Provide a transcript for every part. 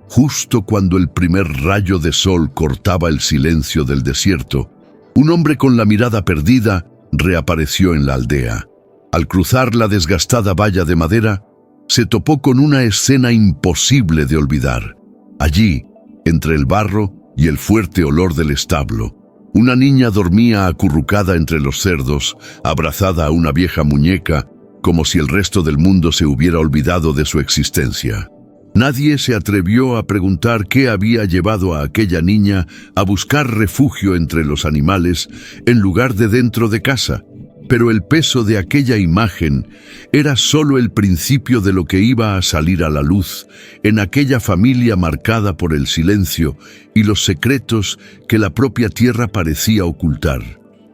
Justo cuando el primer rayo de sol cortaba el silencio del desierto, un hombre con la mirada perdida reapareció en la aldea. Al cruzar la desgastada valla de madera, se topó con una escena imposible de olvidar. Allí, entre el barro y el fuerte olor del establo, una niña dormía acurrucada entre los cerdos, abrazada a una vieja muñeca, como si el resto del mundo se hubiera olvidado de su existencia. Nadie se atrevió a preguntar qué había llevado a aquella niña a buscar refugio entre los animales en lugar de dentro de casa, pero el peso de aquella imagen era solo el principio de lo que iba a salir a la luz en aquella familia marcada por el silencio y los secretos que la propia tierra parecía ocultar.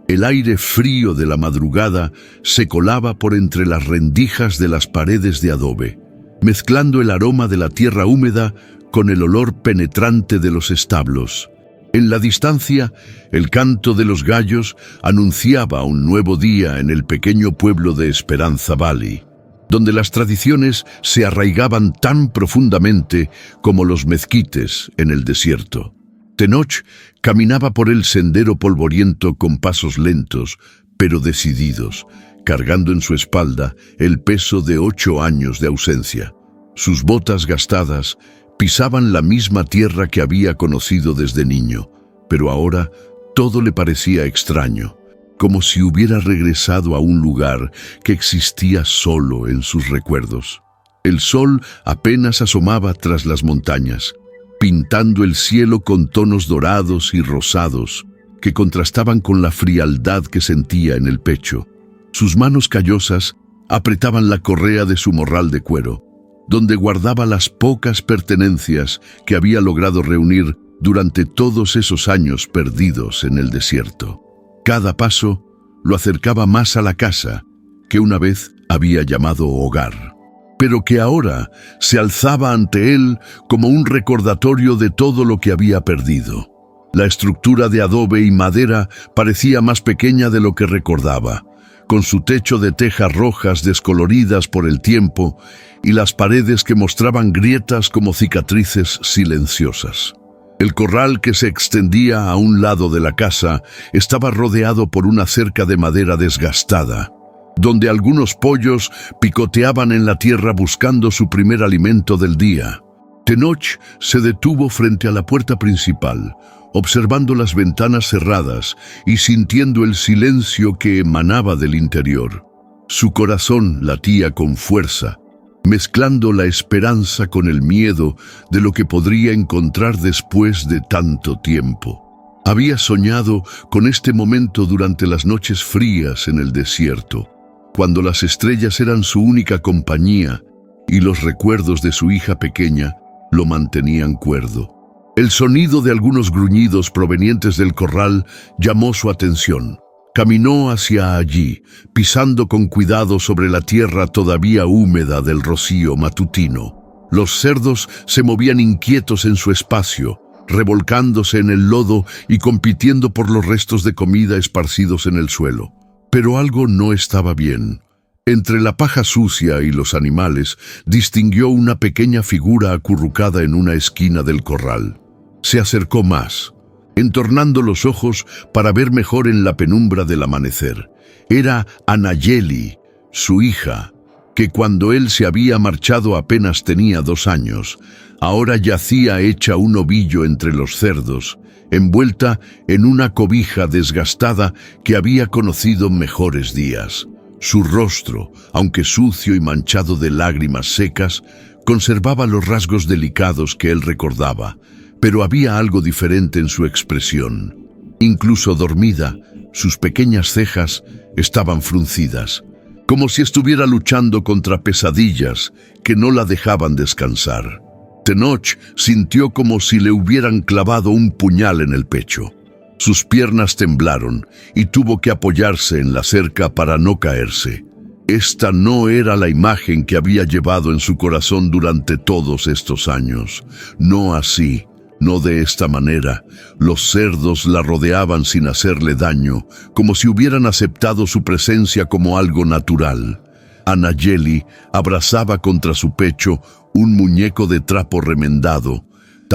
El aire frío de la madrugada se colaba por entre las rendijas de las paredes de adobe, mezclando el aroma de la tierra húmeda con el olor penetrante de los establos. En la distancia, el canto de los gallos anunciaba un nuevo día en el pequeño pueblo de Esperanza Valley, donde las tradiciones se arraigaban tan profundamente como los mezquites en el desierto. Tenoch caminaba por el sendero polvoriento con pasos lentos, pero decididos, cargando en su espalda el peso de 8 años de ausencia. Sus botas gastadas pisaban la misma tierra que había conocido desde niño, pero ahora todo le parecía extraño, como si hubiera regresado a un lugar que existía solo en sus recuerdos. El sol apenas asomaba tras las montañas, pintando el cielo con tonos dorados y rosados que contrastaban con la frialdad que sentía en el pecho. Sus manos callosas apretaban la correa de su morral de cuero, donde guardaba las pocas pertenencias que había logrado reunir durante todos esos años perdidos en el desierto. Cada paso lo acercaba más a la casa que una vez había llamado hogar, pero que ahora se alzaba ante él como un recordatorio de todo lo que había perdido. La estructura de adobe y madera parecía más pequeña de lo que recordaba, con su techo de tejas rojas descoloridas por el tiempo y las paredes que mostraban grietas como cicatrices silenciosas. El corral que se extendía a un lado de la casa estaba rodeado por una cerca de madera desgastada, donde algunos pollos picoteaban en la tierra buscando su primer alimento del día. Tenoch se detuvo frente a la puerta principal, observando las ventanas cerradas y sintiendo el silencio que emanaba del interior. Su corazón latía con fuerza, mezclando la esperanza con el miedo de lo que podría encontrar después de tanto tiempo. Había soñado con este momento durante las noches frías en el desierto, cuando las estrellas eran su única compañía y los recuerdos de su hija pequeña lo mantenían cuerdo. El sonido de algunos gruñidos provenientes del corral llamó su atención. Caminó hacia allí, pisando con cuidado sobre la tierra todavía húmeda del rocío matutino. Los cerdos se movían inquietos en su espacio, revolcándose en el lodo y compitiendo por los restos de comida esparcidos en el suelo. Pero algo no estaba bien. Entre la paja sucia y los animales, distinguió una pequeña figura acurrucada en una esquina del corral. Se acercó más, entornando los ojos para ver mejor en la penumbra del amanecer. Era Anayeli, su hija, que cuando él se había marchado apenas tenía 2 años. Ahora yacía hecha un ovillo entre los cerdos, envuelta en una cobija desgastada que había conocido mejores días. Su rostro, aunque sucio y manchado de lágrimas secas, conservaba los rasgos delicados que él recordaba, pero había algo diferente en su expresión. Incluso dormida, sus pequeñas cejas estaban fruncidas, como si estuviera luchando contra pesadillas que no la dejaban descansar. Tenoch sintió como si le hubieran clavado un puñal en el pecho. Sus piernas temblaron y tuvo que apoyarse en la cerca para no caerse. Esta no era la imagen que había llevado en su corazón durante todos estos años. No así, no de esta manera. Los cerdos la rodeaban sin hacerle daño, como si hubieran aceptado su presencia como algo natural. Anayeli abrazaba contra su pecho un muñeco de trapo remendado,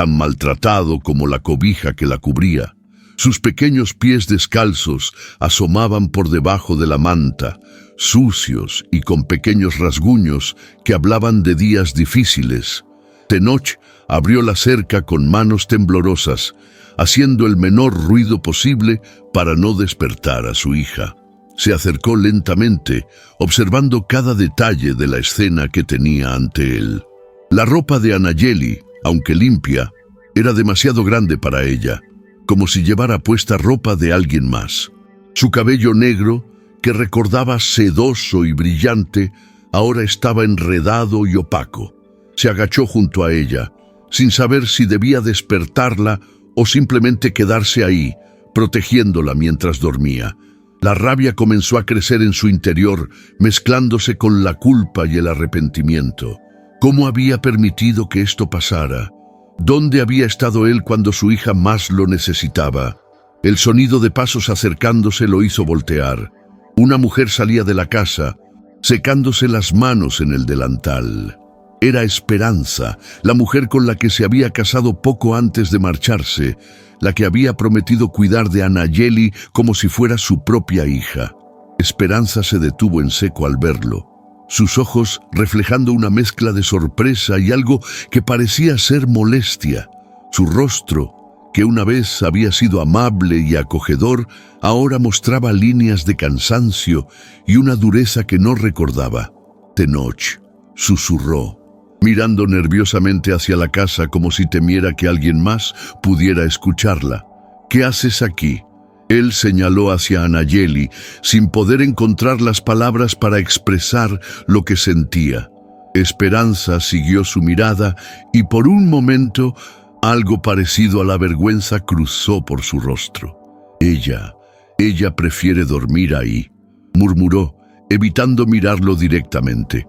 tan maltratado como la cobija que la cubría. Sus pequeños pies descalzos asomaban por debajo de la manta, sucios y con pequeños rasguños que hablaban de días difíciles. Tenoch abrió la cerca con manos temblorosas, haciendo el menor ruido posible para no despertar a su hija. Se acercó lentamente, observando cada detalle de la escena que tenía ante él. La ropa de Anayeli, aunque limpia, era demasiado grande para ella, como si llevara puesta ropa de alguien más. Su cabello negro, que recordaba sedoso y brillante, ahora estaba enredado y opaco. Se agachó junto a ella, sin saber si debía despertarla o simplemente quedarse ahí, protegiéndola mientras dormía. La rabia comenzó a crecer en su interior, mezclándose con la culpa y el arrepentimiento. ¿Cómo había permitido que esto pasara? ¿Dónde había estado él cuando su hija más lo necesitaba? El sonido de pasos acercándose lo hizo voltear. Una mujer salía de la casa, secándose las manos en el delantal. Era Esperanza, la mujer con la que se había casado poco antes de marcharse, la que había prometido cuidar de Anayeli como si fuera su propia hija. Esperanza se detuvo en seco al verlo, sus ojos reflejando una mezcla de sorpresa y algo que parecía ser molestia. Su rostro, que una vez había sido amable y acogedor, ahora mostraba líneas de cansancio y una dureza que no recordaba. Tenoch susurró, mirando nerviosamente hacia la casa como si temiera que alguien más pudiera escucharla. «¿Qué haces aquí?». Él señaló hacia Anayeli, sin poder encontrar las palabras para expresar lo que sentía. Esperanza siguió su mirada y por un momento algo parecido a la vergüenza cruzó por su rostro. Ella prefiere dormir ahí», murmuró, evitando mirarlo directamente.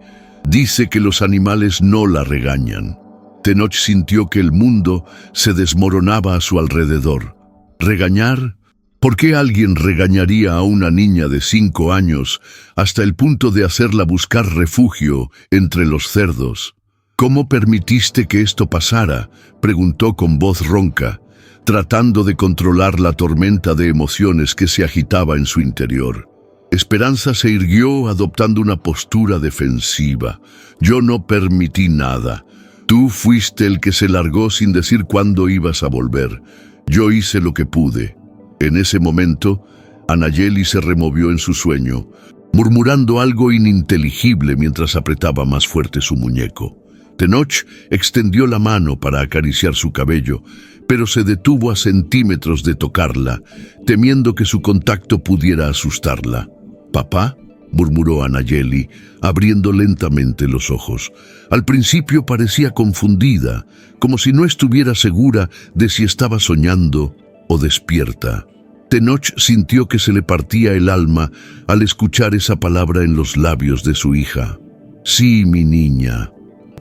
«Dice que los animales no la regañan». Tenoch sintió que el mundo se desmoronaba a su alrededor. ¿Regañar? ¿Por qué alguien regañaría a una niña de 5 años hasta el punto de hacerla buscar refugio entre los cerdos? «¿Cómo permitiste que esto pasara?», preguntó con voz ronca, tratando de controlar la tormenta de emociones que se agitaba en su interior. Esperanza se irguió adoptando una postura defensiva. «Yo no permití nada. Tú fuiste el que se largó sin decir cuándo ibas a volver. Yo hice lo que pude». En ese momento, Anayeli se removió en su sueño, murmurando algo ininteligible mientras apretaba más fuerte su muñeco. Tenoch extendió la mano para acariciar su cabello, pero se detuvo a centímetros de tocarla, temiendo que su contacto pudiera asustarla. «¿Papá?», murmuró Anayeli, abriendo lentamente los ojos. Al principio parecía confundida, como si no estuviera segura de si estaba soñando o despierta. Tenoch sintió que se le partía el alma al escuchar esa palabra en los labios de su hija. «Sí, mi niña.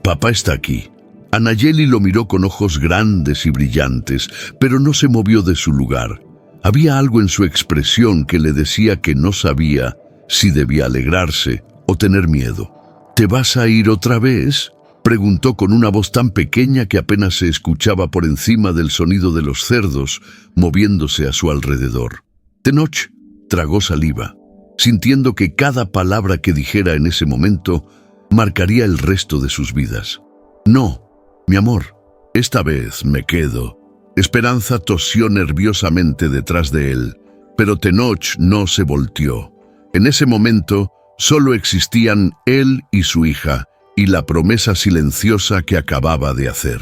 Papá está aquí». Anayeli lo miró con ojos grandes y brillantes, pero no se movió de su lugar. Había algo en su expresión que le decía que no sabía si debía alegrarse o tener miedo. «¿Te vas a ir otra vez?», preguntó con una voz tan pequeña que apenas se escuchaba por encima del sonido de los cerdos moviéndose a su alrededor. Tenoch tragó saliva, sintiendo que cada palabra que dijera en ese momento marcaría el resto de sus vidas. «No, mi amor, esta vez me quedo». Esperanza tosió nerviosamente detrás de él, pero Tenoch no se volteó. En ese momento solo existían él y su hija, y la promesa silenciosa que acababa de hacer.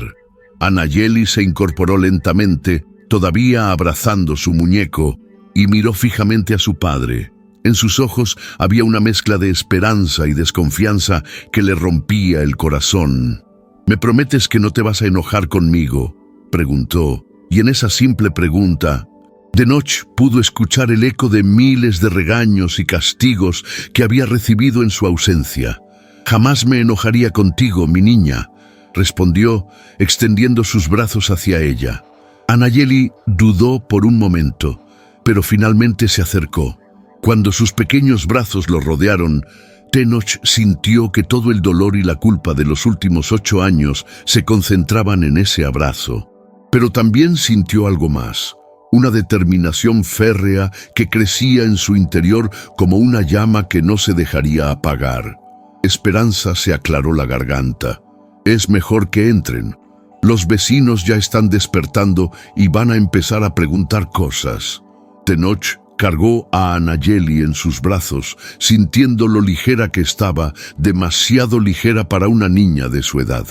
Anayeli se incorporó lentamente, todavía abrazando su muñeco, y miró fijamente a su padre. En sus ojos había una mezcla de esperanza y desconfianza que le rompía el corazón. «¿Me prometes que no te vas a enojar conmigo?», preguntó, y en esa simple pregunta, Tenoch pudo escuchar el eco de miles de regaños y castigos que había recibido en su ausencia. «Jamás me enojaría contigo, mi niña», respondió, extendiendo sus brazos hacia ella. Anayeli dudó por un momento, pero finalmente se acercó. Cuando sus pequeños brazos lo rodearon, Tenoch sintió que todo el dolor y la culpa de los últimos 8 años se concentraban en ese abrazo. Pero también sintió algo más, una determinación férrea que crecía en su interior como una llama que no se dejaría apagar. Esperanza se aclaró la garganta. Es mejor que entren. Los vecinos ya están despertando y van a empezar a preguntar cosas. Tenoch cargó a Anayeli en sus brazos, sintiendo lo ligera que estaba, demasiado ligera para una niña de su edad.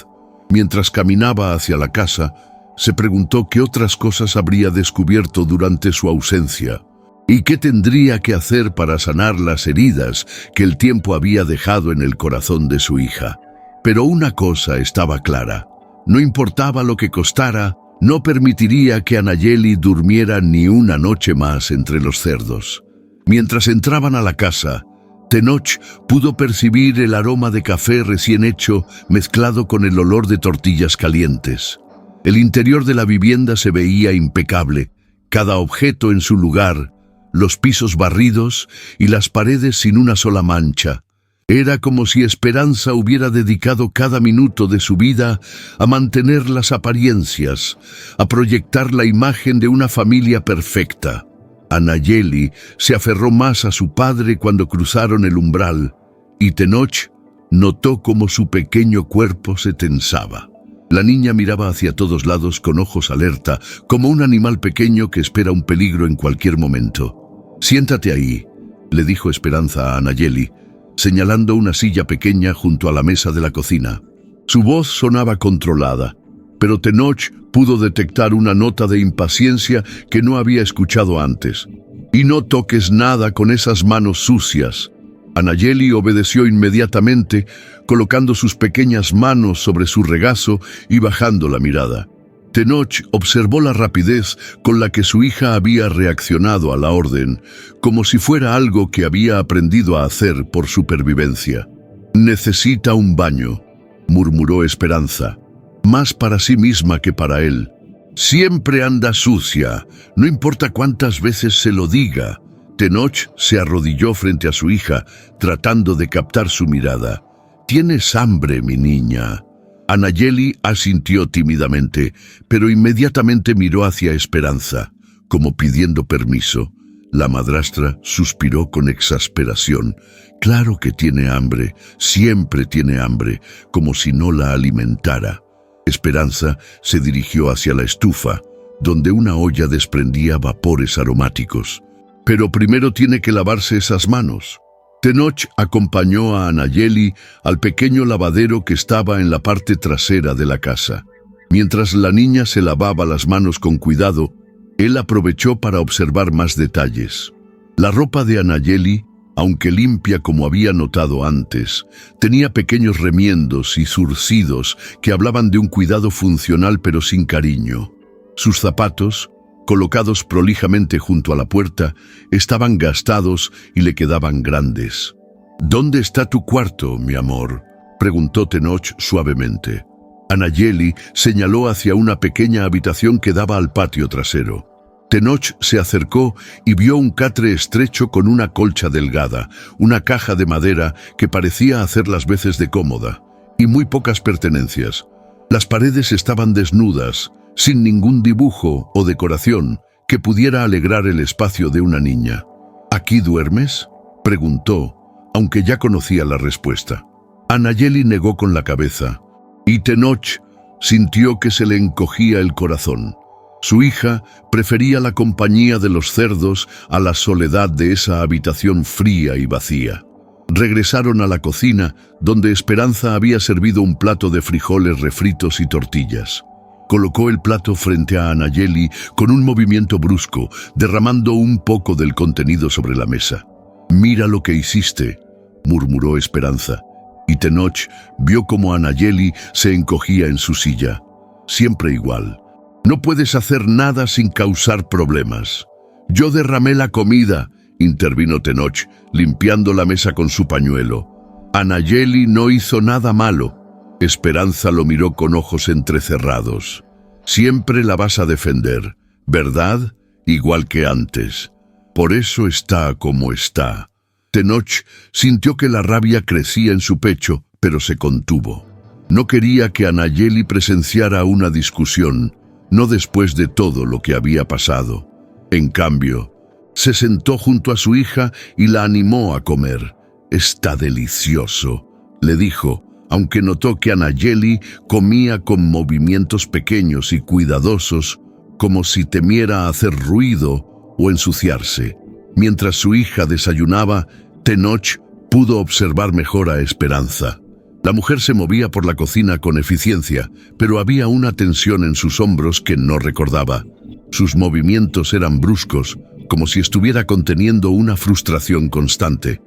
Mientras caminaba hacia la casa, se preguntó qué otras cosas habría descubierto durante su ausencia y qué tendría que hacer para sanar las heridas que el tiempo había dejado en el corazón de su hija. Pero una cosa estaba clara: no importaba lo que costara, no permitiría que Anayeli durmiera ni una noche más entre los cerdos. Mientras entraban a la casa, Tenoch pudo percibir el aroma de café recién hecho mezclado con el olor de tortillas calientes. El interior de la vivienda se veía impecable, cada objeto en su lugar, los pisos barridos y las paredes sin una sola mancha. Era como si Esperanza hubiera dedicado cada minuto de su vida a mantener las apariencias, a proyectar la imagen de una familia perfecta. Anayeli se aferró más a su padre cuando cruzaron el umbral, y Tenoch notó cómo su pequeño cuerpo se tensaba. La niña miraba hacia todos lados con ojos alerta, como un animal pequeño que espera un peligro en cualquier momento. «Siéntate ahí», le dijo Esperanza a Anayeli, señalando una silla pequeña junto a la mesa de la cocina. Su voz sonaba controlada, pero Tenoch pudo detectar una nota de impaciencia que no había escuchado antes. «Y no toques nada con esas manos sucias». Anayeli obedeció inmediatamente, colocando sus pequeñas manos sobre su regazo y bajando la mirada. Tenoch observó la rapidez con la que su hija había reaccionado a la orden, como si fuera algo que había aprendido a hacer por supervivencia. «Necesita un baño», murmuró Esperanza, más para sí misma que para él. «Siempre anda sucia, no importa cuántas veces se lo diga». Tenoch se arrodilló frente a su hija, tratando de captar su mirada. «¿Tienes hambre, mi niña?» Anayeli asintió tímidamente, pero inmediatamente miró hacia Esperanza, como pidiendo permiso. La madrastra suspiró con exasperación. «Claro que tiene hambre, siempre tiene hambre, como si no la alimentara». Esperanza se dirigió hacia la estufa, donde una olla desprendía vapores aromáticos. «Pero primero tiene que lavarse esas manos». Tenoch acompañó a Anayeli al pequeño lavadero que estaba en la parte trasera de la casa. Mientras la niña se lavaba las manos con cuidado, él aprovechó para observar más detalles. La ropa de Anayeli, aunque limpia como había notado antes, tenía pequeños remiendos y zurcidos que hablaban de un cuidado funcional pero sin cariño. Sus zapatos, colocados prolijamente junto a la puerta, estaban gastados y le quedaban grandes. «¿Dónde está tu cuarto, mi amor?», preguntó Tenoch suavemente. Anayeli señaló hacia una pequeña habitación que daba al patio trasero. Tenoch se acercó y vio un catre estrecho con una colcha delgada, una caja de madera que parecía hacer las veces de cómoda, y muy pocas pertenencias. Las paredes estaban desnudas, sin ningún dibujo o decoración que pudiera alegrar el espacio de una niña. «¿Aquí duermes?», preguntó, aunque ya conocía la respuesta. Anayeli negó con la cabeza, y Tenoch sintió que se le encogía el corazón. Su hija prefería la compañía de los cerdos a la soledad de esa habitación fría y vacía. Regresaron a la cocina, donde Esperanza había servido un plato de frijoles refritos y tortillas. Colocó el plato frente a Anayeli con un movimiento brusco, derramando un poco del contenido sobre la mesa. «Mira lo que hiciste», murmuró Esperanza, y Tenoch vio cómo Anayeli se encogía en su silla. «Siempre igual. No puedes hacer nada sin causar problemas». «Yo derramé la comida», intervino Tenoch, limpiando la mesa con su pañuelo. «Anayeli no hizo nada malo». Esperanza lo miró con ojos entrecerrados. «Siempre la vas a defender, ¿verdad? Igual que antes. Por eso está como está». Tenoch sintió que la rabia crecía en su pecho, pero se contuvo. No quería que Anayeli presenciara una discusión, no después de todo lo que había pasado. En cambio, se sentó junto a su hija y la animó a comer. «Está delicioso», le dijo, aunque notó que Anayeli comía con movimientos pequeños y cuidadosos, como si temiera hacer ruido o ensuciarse. Mientras su hija desayunaba, Tenoch pudo observar mejor a Esperanza. La mujer se movía por la cocina con eficiencia, pero había una tensión en sus hombros que no recordaba. Sus movimientos eran bruscos, como si estuviera conteniendo una frustración constante.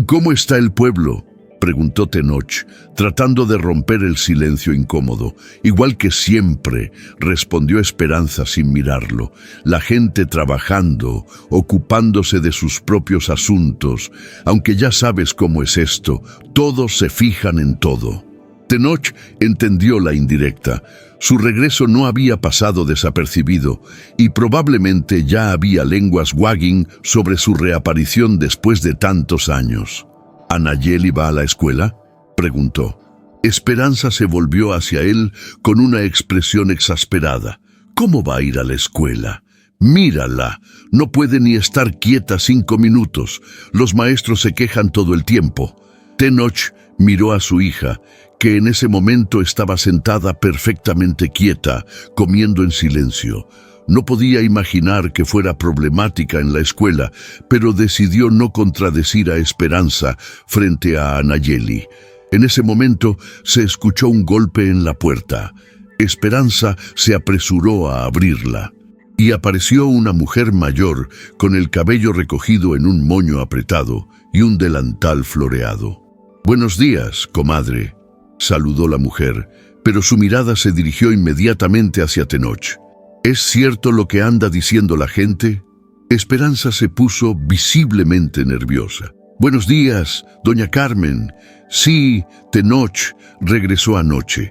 «¿Cómo está el pueblo?», preguntó Tenoch, tratando de romper el silencio incómodo. «Igual que siempre», respondió Esperanza sin mirarlo. «La gente trabajando, ocupándose de sus propios asuntos. Aunque ya sabes cómo es esto, todos se fijan en todo». Tenoch entendió la indirecta. Su regreso no había pasado desapercibido y probablemente ya había lenguas wagging sobre su reaparición después de tantos años. «¿Anayeli va a la escuela?», preguntó. Esperanza se volvió hacia él con una expresión exasperada. «¿Cómo va a ir a la escuela? Mírala, no puede ni estar quieta 5 minutos. Los maestros se quejan todo el tiempo». Tenoch miró a su hija, que en ese momento estaba sentada perfectamente quieta, comiendo en silencio. No podía imaginar que fuera problemática en la escuela, pero decidió no contradecir a Esperanza frente a Anayeli. En ese momento se escuchó un golpe en la puerta. Esperanza se apresuró a abrirla, y apareció una mujer mayor con el cabello recogido en un moño apretado y un delantal floreado. «Buenos días, comadre», saludó la mujer, pero su mirada se dirigió inmediatamente hacia Tenoch. «¿Es cierto lo que anda diciendo la gente?». Esperanza se puso visiblemente nerviosa. «Buenos días, doña Carmen». «Sí, Tenoch regresó anoche».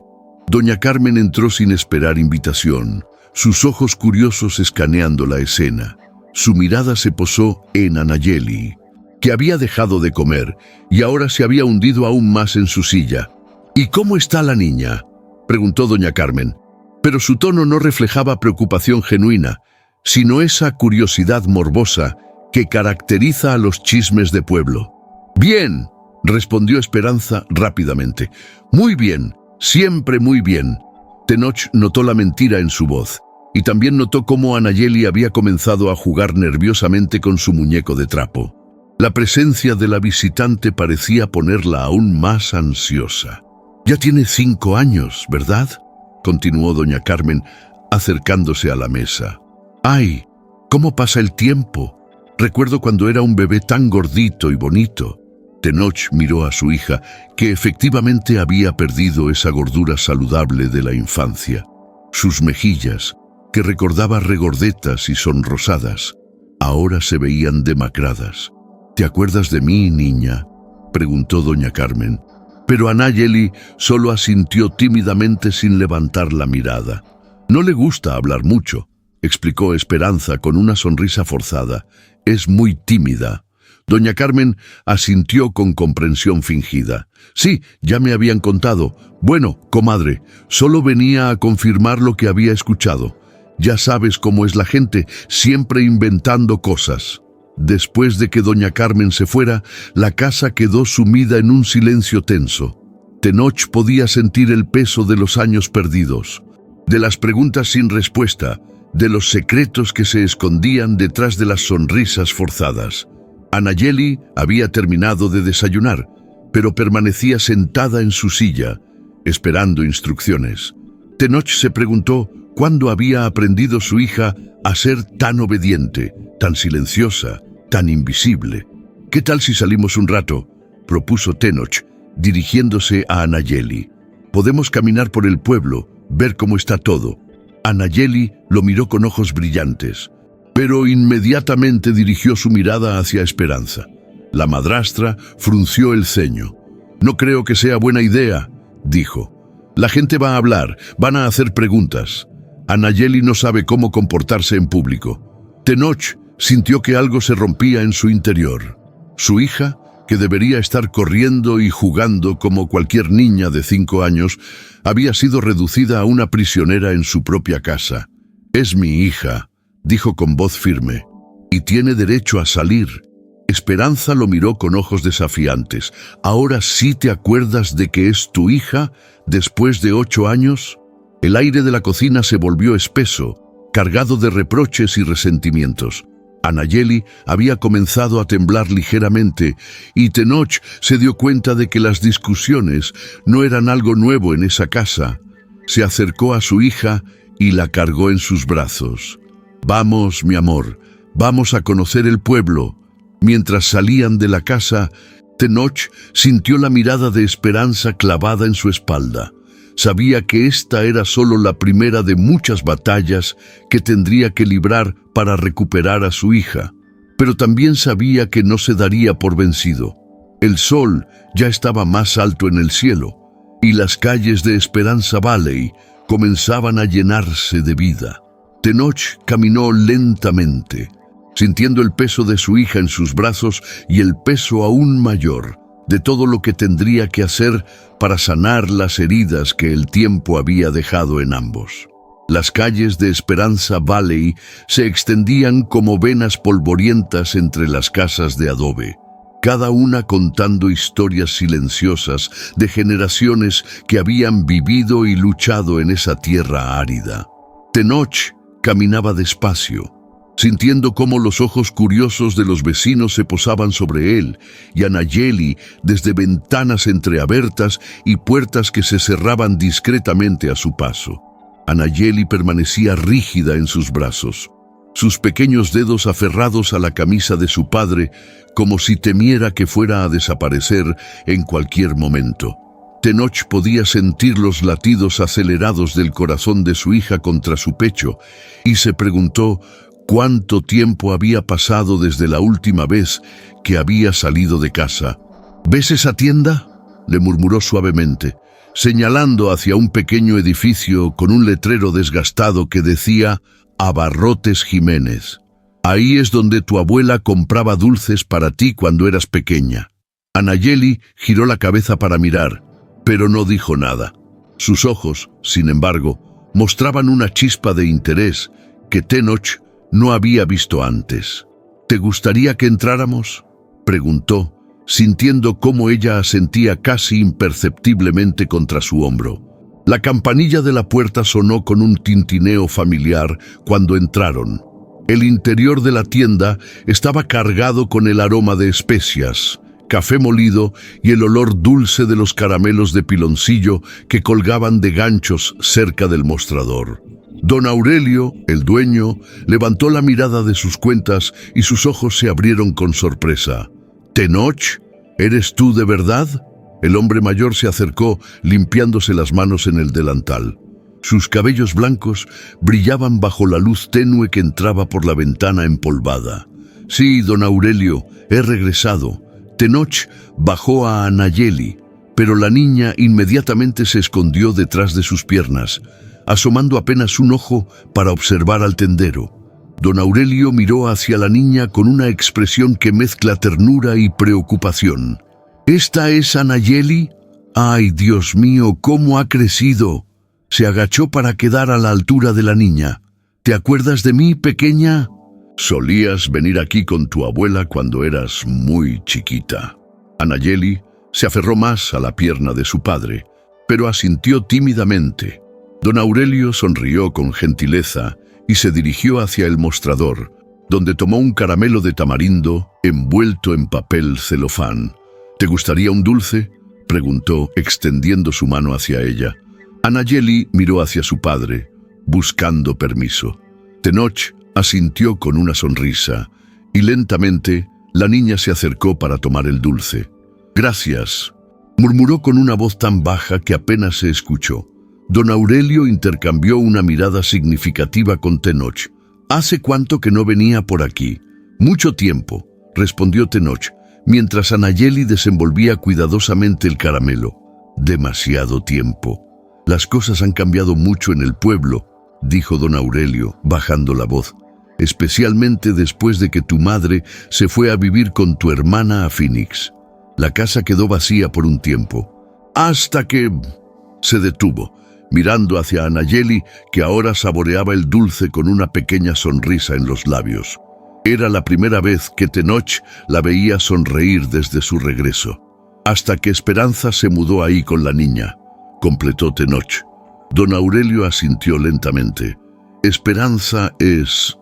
Doña Carmen entró sin esperar invitación, sus ojos curiosos escaneando la escena. Su mirada se posó en Anayeli, que había dejado de comer y ahora se había hundido aún más en su silla. «¿Y cómo está la niña?», preguntó doña Carmen, pero su tono no reflejaba preocupación genuina, sino esa curiosidad morbosa que caracteriza a los chismes de pueblo. «Bien», respondió Esperanza rápidamente. «Muy bien, siempre muy bien». Tenoch notó la mentira en su voz, y también notó cómo Anayeli había comenzado a jugar nerviosamente con su muñeco de trapo. La presencia de la visitante parecía ponerla aún más ansiosa. «Ya tiene 5 años, ¿verdad?», continuó doña Carmen, acercándose a la mesa. «Ay, ¿cómo pasa el tiempo? Recuerdo cuando era un bebé tan gordito y bonito». Tenoch miró a su hija, que efectivamente había perdido esa gordura saludable de la infancia. Sus mejillas, que recordaba regordetas y sonrosadas, ahora se veían demacradas. «¿Te acuerdas de mí, niña?», preguntó doña Carmen. Pero Anayeli solo asintió tímidamente sin levantar la mirada. «No le gusta hablar mucho», explicó Esperanza con una sonrisa forzada. «Es muy tímida». Doña Carmen asintió con comprensión fingida. «Sí, ya me habían contado. Bueno, comadre, solo venía a confirmar lo que había escuchado. Ya sabes cómo es la gente, siempre inventando cosas». Después de que doña Carmen se fuera, la casa quedó sumida en un silencio tenso. Tenoch podía sentir el peso de los años perdidos, de las preguntas sin respuesta, de los secretos que se escondían detrás de las sonrisas forzadas. Anayeli había terminado de desayunar, pero permanecía sentada en su silla, esperando instrucciones. Tenoch se preguntó cuándo había aprendido su hija a ser tan obediente, tan silenciosa, tan invisible. «¿Qué tal si salimos un rato?», propuso Tenoch, dirigiéndose a Anayeli. «Podemos caminar por el pueblo, ver cómo está todo». Anayeli lo miró con ojos brillantes, pero inmediatamente dirigió su mirada hacia Esperanza. La madrastra frunció el ceño. «No creo que sea buena idea», dijo. «La gente va a hablar, van a hacer preguntas. Anayeli no sabe cómo comportarse en público». Tenoch sintió que algo se rompía en su interior. Su hija, que debería estar corriendo y jugando como cualquier niña de 5 años, había sido reducida a una prisionera en su propia casa. «Es mi hija», dijo con voz firme, «y tiene derecho a salir». Esperanza lo miró con ojos desafiantes. «¿Ahora sí te acuerdas de que es tu hija, después de 8 años?» El aire de la cocina se volvió espeso, cargado de reproches y resentimientos. Anayeli había comenzado a temblar ligeramente y Tenoch se dio cuenta de que las discusiones no eran algo nuevo en esa casa. Se acercó a su hija y la cargó en sus brazos. «Vamos, mi amor, vamos a conocer el pueblo». Mientras salían de la casa, Tenoch sintió la mirada de Esperanza clavada en su espalda. Sabía que esta era solo la primera de muchas batallas que tendría que librar para recuperar a su hija, pero también sabía que no se daría por vencido. El sol ya estaba más alto en el cielo, y las calles de Esperanza Valley comenzaban a llenarse de vida. Tenoch caminó lentamente, sintiendo el peso de su hija en sus brazos y el peso aún mayor de todo lo que tendría que hacer para sanar las heridas que el tiempo había dejado en ambos. Las calles de Esperanza Valley se extendían como venas polvorientas entre las casas de adobe, cada una contando historias silenciosas de generaciones que habían vivido y luchado en esa tierra árida. Tenoch caminaba despacio, sintiendo cómo los ojos curiosos de los vecinos se posaban sobre él, y Anayeli desde ventanas entreabiertas y puertas que se cerraban discretamente a su paso. Anayeli permanecía rígida en sus brazos, sus pequeños dedos aferrados a la camisa de su padre, como si temiera que fuera a desaparecer en cualquier momento. Tenoch podía sentir los latidos acelerados del corazón de su hija contra su pecho, y se preguntó cuánto tiempo había pasado desde la última vez que había salido de casa. «¿Ves esa tienda?», le murmuró suavemente, señalando hacia un pequeño edificio con un letrero desgastado que decía «Abarrotes Jiménez». «Ahí es donde tu abuela compraba dulces para ti cuando eras pequeña». Anayeli giró la cabeza para mirar, pero no dijo nada. Sus ojos, sin embargo, mostraban una chispa de interés que Tenoch no había visto antes. «¿Te gustaría que entráramos?», preguntó, sintiendo cómo ella asentía casi imperceptiblemente contra su hombro. La campanilla de la puerta sonó con un tintineo familiar cuando entraron. El interior de la tienda estaba cargado con el aroma de especias, café molido y el olor dulce de los caramelos de piloncillo que colgaban de ganchos cerca del mostrador. Don Aurelio, el dueño, levantó la mirada de sus cuentas y sus ojos se abrieron con sorpresa. «¿Tenoch? ¿Eres tú de verdad?». El hombre mayor se acercó, limpiándose las manos en el delantal. Sus cabellos blancos brillaban bajo la luz tenue que entraba por la ventana empolvada. «Sí, don Aurelio, he regresado». Tenoch bajó a Anayeli, pero la niña inmediatamente se escondió detrás de sus piernas, asomando apenas un ojo para observar al tendero. Don Aurelio miró hacia la niña con una expresión que mezcla ternura y preocupación. «¿Esta es Anayeli? ¡Ay, Dios mío, cómo ha crecido!». Se agachó para quedar a la altura de la niña. «¿Te acuerdas de mí, pequeña?». «Solías venir aquí con tu abuela cuando eras muy chiquita». Anayeli se aferró más a la pierna de su padre, pero asintió tímidamente. Don Aurelio sonrió con gentileza y se dirigió hacia el mostrador, donde tomó un caramelo de tamarindo envuelto en papel celofán. «¿Te gustaría un dulce?», preguntó, extendiendo su mano hacia ella. Anayeli miró hacia su padre, buscando permiso. Tenoch asintió con una sonrisa, y lentamente la niña se acercó para tomar el dulce. «Gracias», murmuró con una voz tan baja que apenas se escuchó. Don Aurelio intercambió una mirada significativa con Tenoch. «¿Hace cuánto que no venía por aquí?». «Mucho tiempo», respondió Tenoch, mientras Anayeli desenvolvía cuidadosamente el caramelo. «Demasiado tiempo. Las cosas han cambiado mucho en el pueblo», dijo don Aurelio, bajando la voz, «especialmente después de que tu madre se fue a vivir con tu hermana a Phoenix. La casa quedó vacía por un tiempo, hasta que...». Se detuvo, mirando hacia Anayeli, que ahora saboreaba el dulce con una pequeña sonrisa en los labios. Era la primera vez que Tenoch la veía sonreír desde su regreso. Hasta que Esperanza se mudó ahí con la niña, completó Tenoch. Don Aurelio asintió lentamente. Esperanza es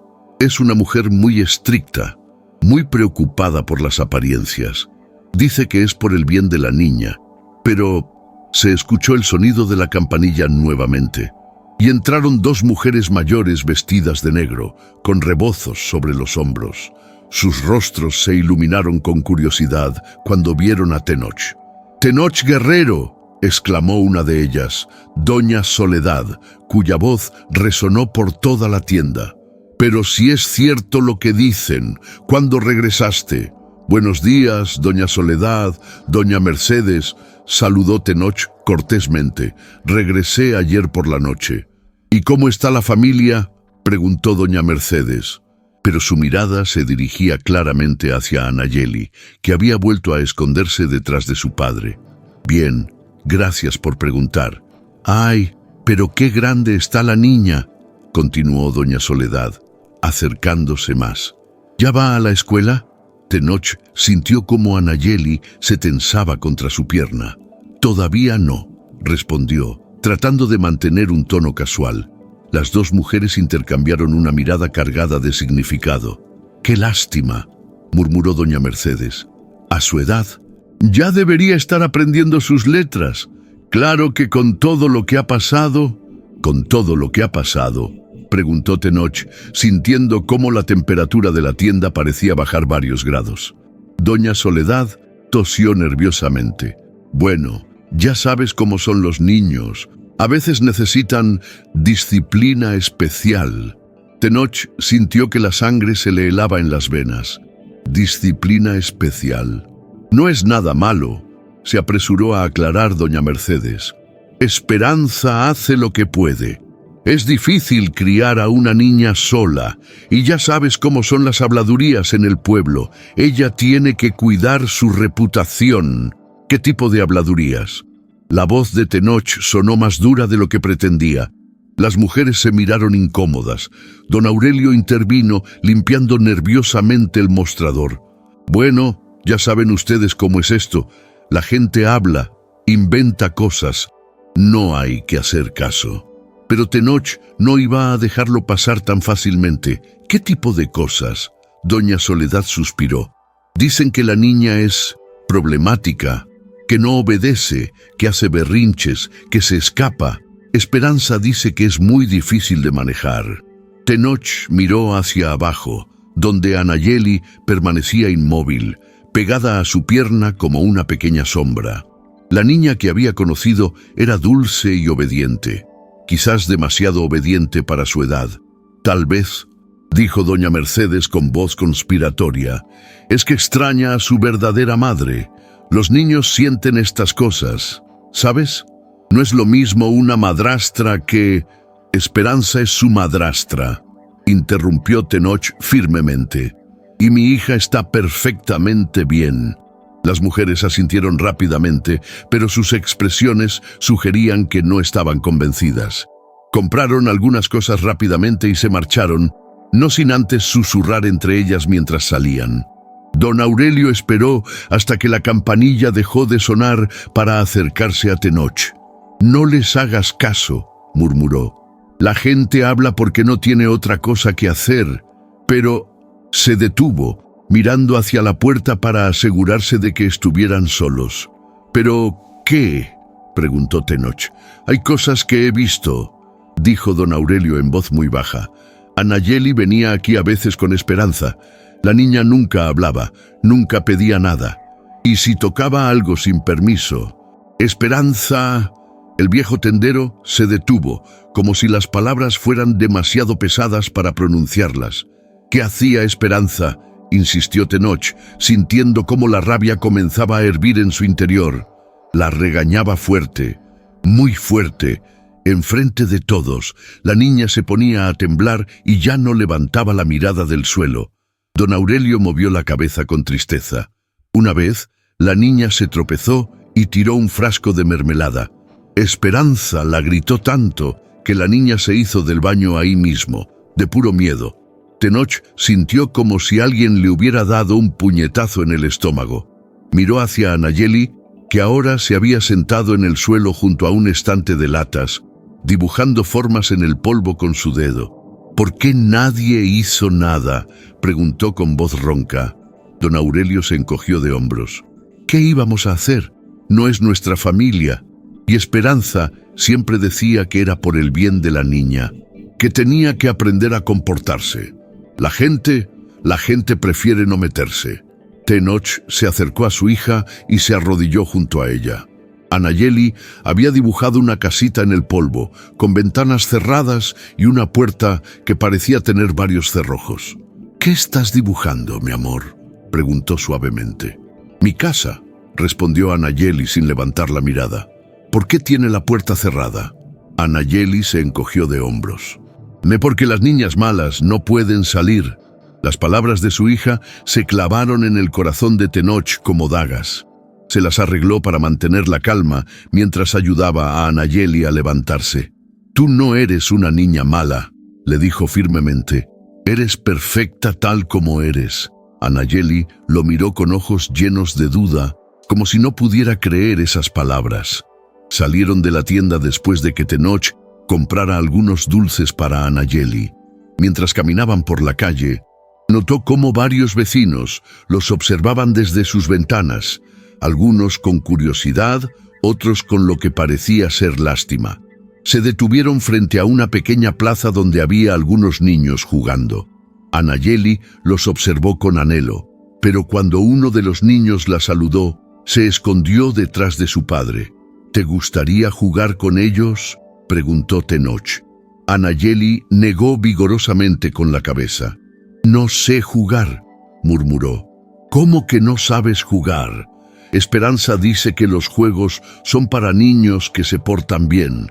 una mujer muy estricta, muy preocupada por las apariencias. Dice que es por el bien de la niña, pero se escuchó el sonido de la campanilla nuevamente, y entraron dos mujeres mayores vestidas de negro, con rebozos sobre los hombros. Sus rostros se iluminaron con curiosidad cuando vieron a Tenoch. «¡Tenoch guerrero!», exclamó una de ellas, Doña Soledad, cuya voz resonó por toda la tienda. «Pero si es cierto lo que dicen, ¿cuándo regresaste?». «Buenos días, Doña Soledad, Doña Mercedes», saludó Tenoch cortésmente. «Regresé ayer por la noche». «¿Y cómo está la familia?», preguntó Doña Mercedes. Pero su mirada se dirigía claramente hacia Anayeli, que había vuelto a esconderse detrás de su padre. «Bien, gracias por preguntar». «Ay, pero qué grande está la niña», continuó Doña Soledad, acercándose más. «¿Ya va a la escuela?». Tenoch sintió como Anayeli se tensaba contra su pierna. «Todavía no», respondió, tratando de mantener un tono casual. Las dos mujeres intercambiaron una mirada cargada de significado. «¡Qué lástima!», murmuró Doña Mercedes. «A su edad, ya debería estar aprendiendo sus letras. Claro que con todo lo que ha pasado». «¿Con todo lo que ha pasado?», preguntó Tenoch, sintiendo cómo la temperatura de la tienda parecía bajar varios grados. Doña Soledad tosió nerviosamente. «Bueno, ya sabes cómo son los niños. A veces necesitan disciplina especial». Tenoch sintió que la sangre se le helaba en las venas. «Disciplina especial. No es nada malo», se apresuró a aclarar Doña Mercedes. «Esperanza hace lo que puede. Es difícil criar a una niña sola, y ya sabes cómo son las habladurías en el pueblo. Ella tiene que cuidar su reputación». «¿Qué tipo de habladurías?». La voz de Tenoch sonó más dura de lo que pretendía. Las mujeres se miraron incómodas. Don Aurelio intervino, limpiando nerviosamente el mostrador. «Bueno, ya saben ustedes cómo es esto. La gente habla, inventa cosas. No hay que hacer caso». Pero Tenoch no iba a dejarlo pasar tan fácilmente. «¿Qué tipo de cosas?». Doña Soledad suspiró. «Dicen que la niña es problemática, que no obedece, que hace berrinches, que se escapa. Esperanza dice que es muy difícil de manejar». Tenoch miró hacia abajo, donde Anayeli permanecía inmóvil, pegada a su pierna como una pequeña sombra. La niña que había conocido era dulce y obediente, quizás demasiado obediente para su edad. «Tal vez», dijo Doña Mercedes con voz conspiratoria, «es que extraña a su verdadera madre. Los niños sienten estas cosas, ¿sabes? No es lo mismo una madrastra que...». «Esperanza es su madrastra», interrumpió Tenoch firmemente. «Y mi hija está perfectamente bien». Las mujeres asintieron rápidamente, pero sus expresiones sugerían que no estaban convencidas. Compraron algunas cosas rápidamente y se marcharon, no sin antes susurrar entre ellas mientras salían. Don Aurelio esperó hasta que la campanilla dejó de sonar para acercarse a Tenoch. «No les hagas caso», murmuró. «La gente habla porque no tiene otra cosa que hacer». Pero se detuvo, mirando hacia la puerta para asegurarse de que estuvieran solos. «¿Pero qué?», preguntó Tenoch. «Hay cosas que he visto», dijo don Aurelio en voz muy baja. «Anayeli venía aquí a veces con Esperanza. La niña nunca hablaba, nunca pedía nada. Y si tocaba algo sin permiso, Esperanza...». El viejo tendero se detuvo, como si las palabras fueran demasiado pesadas para pronunciarlas. «¿Qué hacía Esperanza?», insistió Tenoch, sintiendo cómo la rabia comenzaba a hervir en su interior. La regañaba fuerte, muy fuerte. Enfrente de todos, la niña se ponía a temblar y ya no levantaba la mirada del suelo. Don Aurelio movió la cabeza con tristeza. Una vez, la niña se tropezó y tiró un frasco de mermelada. Esperanza la gritó tanto que la niña se hizo del baño ahí mismo, de puro miedo. Tenoch sintió como si alguien le hubiera dado un puñetazo en el estómago. Miró hacia Anayeli, que ahora se había sentado en el suelo junto a un estante de latas, dibujando formas en el polvo con su dedo. «¿Por qué nadie hizo nada?», preguntó con voz ronca. Don Aurelio se encogió de hombros. «¿Qué íbamos a hacer? No es nuestra familia». Y Esperanza siempre decía que era por el bien de la niña, que tenía que aprender a comportarse. La gente prefiere no meterse. Tenoch se acercó a su hija y se arrodilló junto a ella. Anayeli había dibujado una casita en el polvo, con ventanas cerradas y una puerta que parecía tener varios cerrojos. «¿Qué estás dibujando, mi amor?», preguntó suavemente. «Mi casa», respondió Anayeli sin levantar la mirada. «¿Por qué tiene la puerta cerrada?». Anayeli se encogió de hombros. «Porque las niñas malas no pueden salir». Las palabras de su hija se clavaron en el corazón de Tenoch como dagas. Se las arregló para mantener la calma mientras ayudaba a Anayeli a levantarse. «Tú no eres una niña mala», le dijo firmemente. «Eres perfecta tal como eres». Anayeli lo miró con ojos llenos de duda, como si no pudiera creer esas palabras. Salieron de la tienda después de que Tenoch comprara algunos dulces para Anayeli. Mientras caminaban por la calle, notó cómo varios vecinos los observaban desde sus ventanas, algunos con curiosidad, otros con lo que parecía ser lástima. Se detuvieron frente a una pequeña plaza donde había algunos niños jugando. Anayeli los observó con anhelo, pero cuando uno de los niños la saludó, se escondió detrás de su padre. «¿Te gustaría jugar con ellos?», preguntó Tenoch. Anayeli negó vigorosamente con la cabeza. «No sé jugar», murmuró. «¿Cómo que no sabes jugar? Esperanza dice que los juegos son para niños que se portan bien,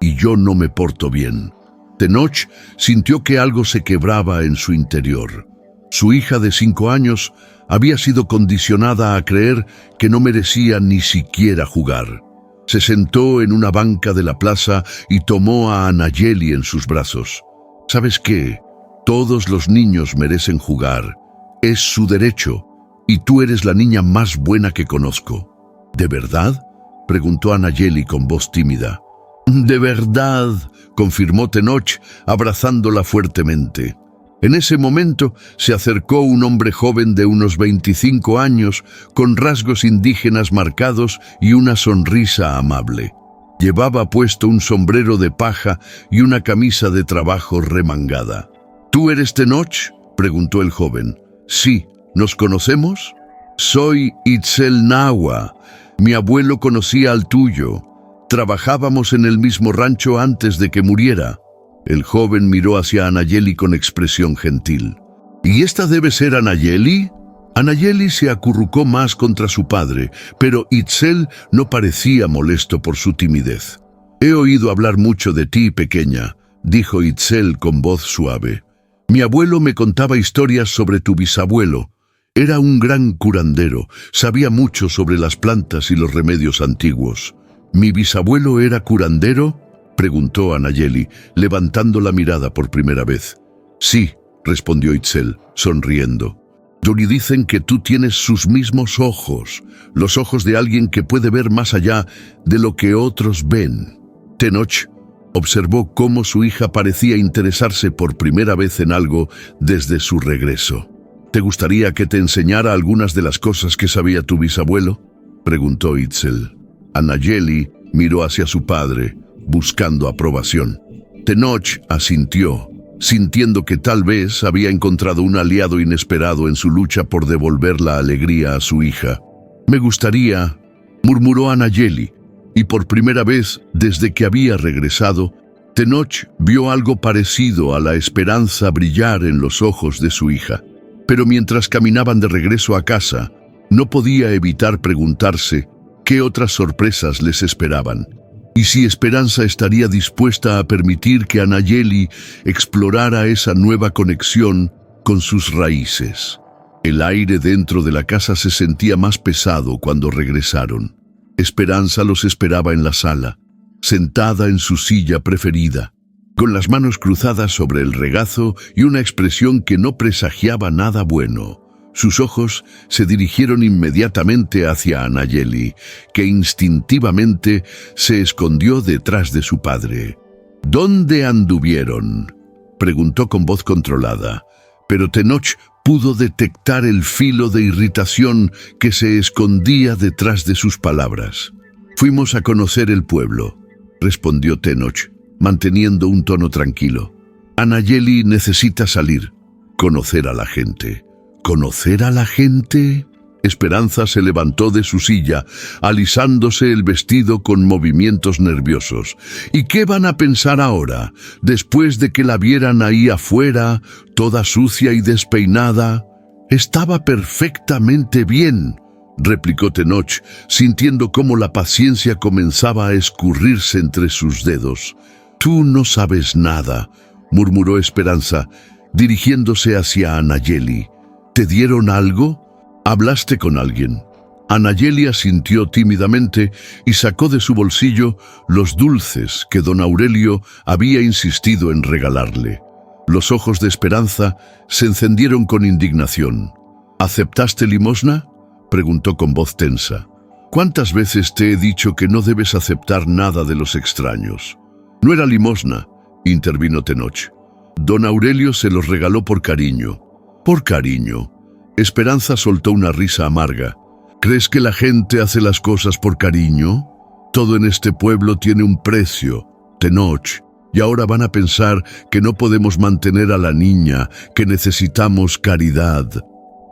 y yo no me porto bien». Tenoch sintió que algo se quebraba en su interior. Su hija de 5 años había sido condicionada a creer que no merecía ni siquiera jugar. Se sentó en una banca de la plaza y tomó a Anayeli en sus brazos. «¿Sabes qué? Todos los niños merecen jugar. Es su derecho, y tú eres la niña más buena que conozco». «¿De verdad?», preguntó Anayeli con voz tímida. «De verdad», confirmó Tenoch, abrazándola fuertemente. En ese momento se acercó un hombre joven de unos 25 años, con rasgos indígenas marcados y una sonrisa amable. Llevaba puesto un sombrero de paja y una camisa de trabajo remangada. «¿Tú eres Tenoch?», preguntó el joven. «Sí, ¿nos conocemos?». «Soy Itzel Nahua. Mi abuelo conocía al tuyo. Trabajábamos en el mismo rancho antes de que muriera». El joven miró hacia Anayeli con expresión gentil. «¿Y esta debe ser Anayeli?». Anayeli se acurrucó más contra su padre, pero Itzel no parecía molesto por su timidez. «He oído hablar mucho de ti, pequeña», dijo Itzel con voz suave. «Mi abuelo me contaba historias sobre tu bisabuelo. Era un gran curandero, sabía mucho sobre las plantas y los remedios antiguos». «¿Mi bisabuelo era curandero?», preguntó Anayeli, levantando la mirada por primera vez. «Sí», respondió Itzel, sonriendo. «Y dicen que tú tienes sus mismos ojos, los ojos de alguien que puede ver más allá de lo que otros ven». Tenoch observó cómo su hija parecía interesarse por primera vez en algo desde su regreso. «¿Te gustaría que te enseñara algunas de las cosas que sabía tu bisabuelo?», preguntó Itzel. Anayeli miró hacia su padre, buscando aprobación. Tenoch asintió, sintiendo que tal vez había encontrado un aliado inesperado en su lucha por devolver la alegría a su hija. «Me gustaría», murmuró Anayeli, y por primera vez desde que había regresado, Tenoch vio algo parecido a la esperanza brillar en los ojos de su hija. Pero mientras caminaban de regreso a casa, no podía evitar preguntarse qué otras sorpresas les esperaban. Y si Esperanza estaría dispuesta a permitir que Anayeli explorara esa nueva conexión con sus raíces. El aire dentro de la casa se sentía más pesado cuando regresaron. Esperanza los esperaba en la sala. sentada en su silla preferida, con las manos cruzadas sobre el regazo y una expresión que no presagiaba nada bueno. Sus ojos se dirigieron inmediatamente hacia Anayeli, que instintivamente se escondió detrás de su padre. «¿Dónde anduvieron?», preguntó con voz controlada, pero Tenoch pudo detectar el filo de irritación que se escondía detrás de sus palabras. «Fuimos a conocer el pueblo», respondió Tenoch, manteniendo un tono tranquilo. «Anayeli necesita salir, conocer a la gente». ¿Conocer a la gente? Esperanza se levantó de su silla, alisándose el vestido con movimientos nerviosos. ¿Y qué van a pensar ahora, después de que la vieran ahí afuera, toda sucia y despeinada? Estaba perfectamente bien, replicó Tenoch, sintiendo cómo la paciencia comenzaba a escurrirse entre sus dedos. «Tú no sabes nada», murmuró Esperanza, dirigiéndose hacia Anayeli. «¿Te dieron algo? ¿Hablaste con alguien?» Anayeli asintió tímidamente y sacó de su bolsillo los dulces que don Aurelio había insistido en regalarle. Los ojos de Esperanza se encendieron con indignación. «¿Aceptaste limosna?», preguntó con voz tensa. «¿Cuántas veces te he dicho que no debes aceptar nada de los extraños?» «No era limosna», intervino Tenoch. «Don Aurelio se los regaló por cariño». «¿Por cariño?». Esperanza soltó una risa amarga. «¿Crees que la gente hace las cosas por cariño? Todo en este pueblo tiene un precio, Tenoch, y ahora van a pensar que no podemos mantener a la niña, que necesitamos caridad».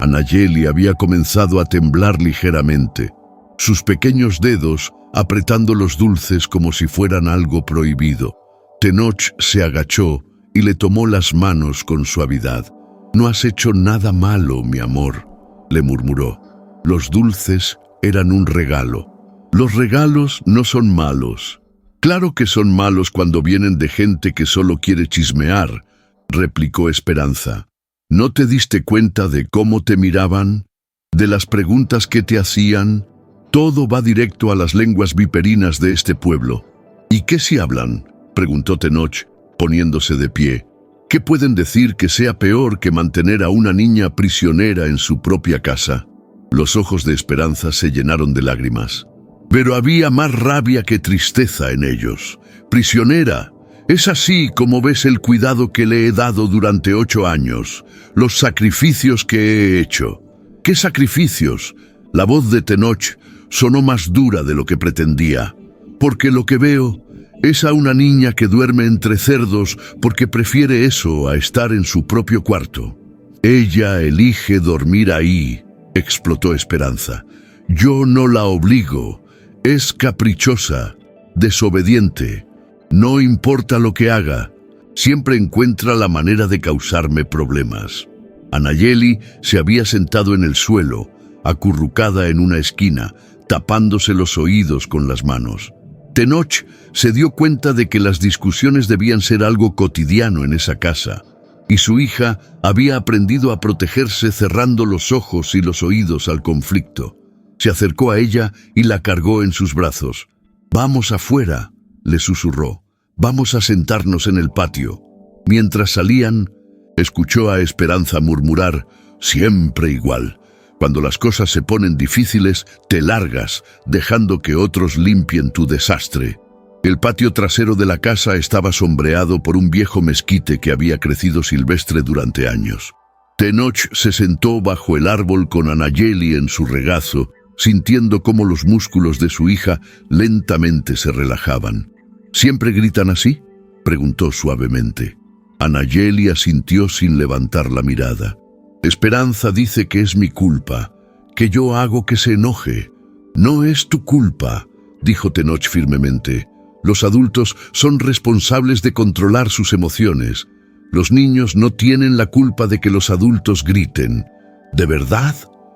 Anayeli había comenzado a temblar ligeramente, sus pequeños dedos apretando los dulces como si fueran algo prohibido. Tenoch se agachó y le tomó las manos con suavidad. «No has hecho nada malo, mi amor», le murmuró. «Los dulces eran un regalo. Los regalos no son malos». «Claro que son malos cuando vienen de gente que solo quiere chismear», replicó Esperanza. «¿No te diste cuenta de cómo te miraban? ¿De las preguntas que te hacían? Todo va directo a las lenguas viperinas de este pueblo». «¿Y qué si hablan?», preguntó Tenoch, poniéndose de pie. «¿Qué pueden decir que sea peor que mantener a una niña prisionera en su propia casa?» Los ojos de Esperanza se llenaron de lágrimas. Pero había más rabia que tristeza en ellos. «Prisionera, es así como ves el cuidado que le he dado durante 8 años, los sacrificios que he hecho». «¿Qué sacrificios?». La voz de Tenoch sonó más dura de lo que pretendía. «Porque lo que veo es a una niña que duerme entre cerdos porque prefiere eso a estar en su propio cuarto. Ella elige dormir ahí», explotó Esperanza. «Yo no la obligo. Es caprichosa, desobediente. No importa lo que haga, siempre encuentra la manera de causarme problemas». Anayeli se había sentado en el suelo, acurrucada en una esquina, tapándose los oídos con las manos. Tenoch se dio cuenta de que las discusiones debían ser algo cotidiano en esa casa, y su hija había aprendido a protegerse cerrando los ojos y los oídos al conflicto. Se acercó a ella y la cargó en sus brazos. «Vamos afuera», le susurró. «Vamos a sentarnos en el patio». Mientras salían, escuchó a Esperanza murmurar: «Siempre igual. Cuando las cosas se ponen difíciles, te largas, dejando que otros limpien tu desastre». El patio trasero de la casa estaba sombreado por un viejo mezquite que había crecido silvestre durante años. Tenoch se sentó bajo el árbol con Anayeli en su regazo, sintiendo cómo los músculos de su hija lentamente se relajaban. «¿Siempre gritan así?», preguntó suavemente. Anayeli asintió sin levantar la mirada. «Esperanza dice que es mi culpa, que yo hago que se enoje». «No es tu culpa», dijo Tenoch firmemente. «Los adultos son responsables de controlar sus emociones. Los niños no tienen la culpa de que los adultos griten». «¿De verdad?»,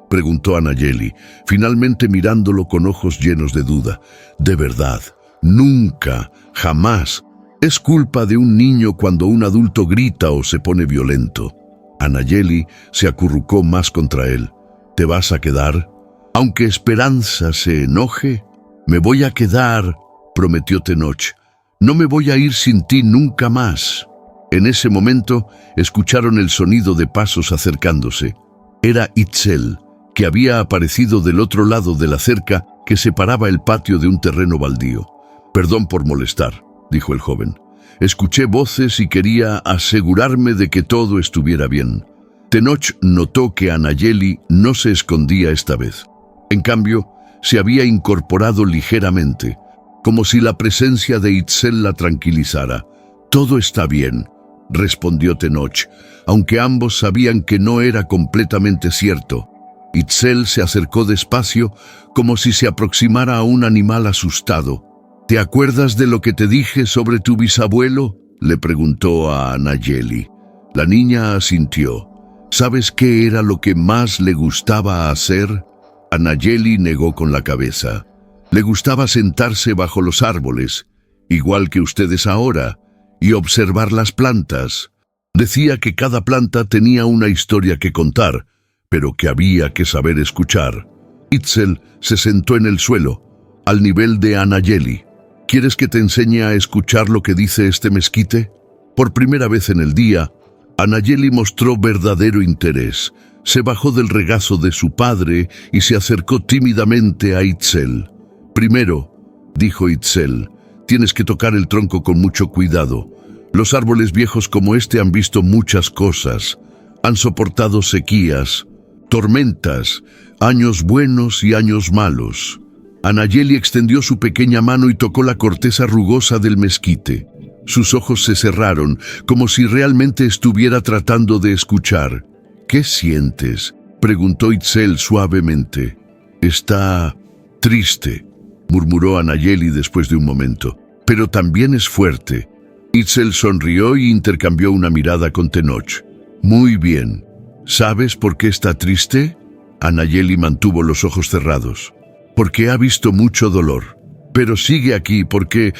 preguntó Anayeli, finalmente mirándolo con ojos llenos de duda. «De verdad, nunca, jamás. Es culpa de un niño cuando un adulto grita o se pone violento». Anayeli se acurrucó más contra él. «¿Te vas a quedar? Aunque Esperanza se enoje, me voy a quedar», prometió Tenoch. No me voy a ir sin ti nunca más. En ese momento escucharon el sonido de pasos acercándose. Era Itzel, que había aparecido del otro lado de la cerca que separaba el patio de un terreno baldío. «Perdón por molestar», dijo el joven. «Escuché voces y quería asegurarme de que todo estuviera bien». Tenoch notó que Anayeli no se escondía esta vez. En cambio, se había incorporado ligeramente, como si la presencia de Itzel la tranquilizara. «Todo está bien», respondió Tenoch, aunque ambos sabían que no era completamente cierto. Itzel se acercó despacio, como si se aproximara a un animal asustado. «¿Te acuerdas de lo que te dije sobre tu bisabuelo?», le preguntó a Anayeli. La niña asintió. «¿Sabes qué era lo que más le gustaba hacer?». Anayeli negó con la cabeza. «Le gustaba sentarse bajo los árboles, igual que ustedes ahora, y observar las plantas. Decía que cada planta tenía una historia que contar, pero que había que saber escuchar». Itzel se sentó en el suelo, al nivel de Anayeli. «¿Quieres que te enseñe a escuchar lo que dice este mezquite?». Por primera vez en el día, Anayeli mostró verdadero interés. Se bajó del regazo de su padre y se acercó tímidamente a Itzel. «Primero», dijo Itzel, «tienes que tocar el tronco con mucho cuidado. Los árboles viejos como este han visto muchas cosas. Han soportado sequías, tormentas, años buenos y años malos». Anayeli extendió su pequeña mano y tocó la corteza rugosa del mezquite. Sus ojos se cerraron, como si realmente estuviera tratando de escuchar. «¿Qué sientes?», preguntó Itzel suavemente. «Está triste», murmuró Anayeli después de un momento. «Pero también es fuerte». Itzel sonrió y intercambió una mirada con Tenoch. «Muy bien. ¿Sabes por qué está triste?». Anayeli mantuvo los ojos cerrados. «Porque ha visto mucho dolor. Pero sigue aquí porque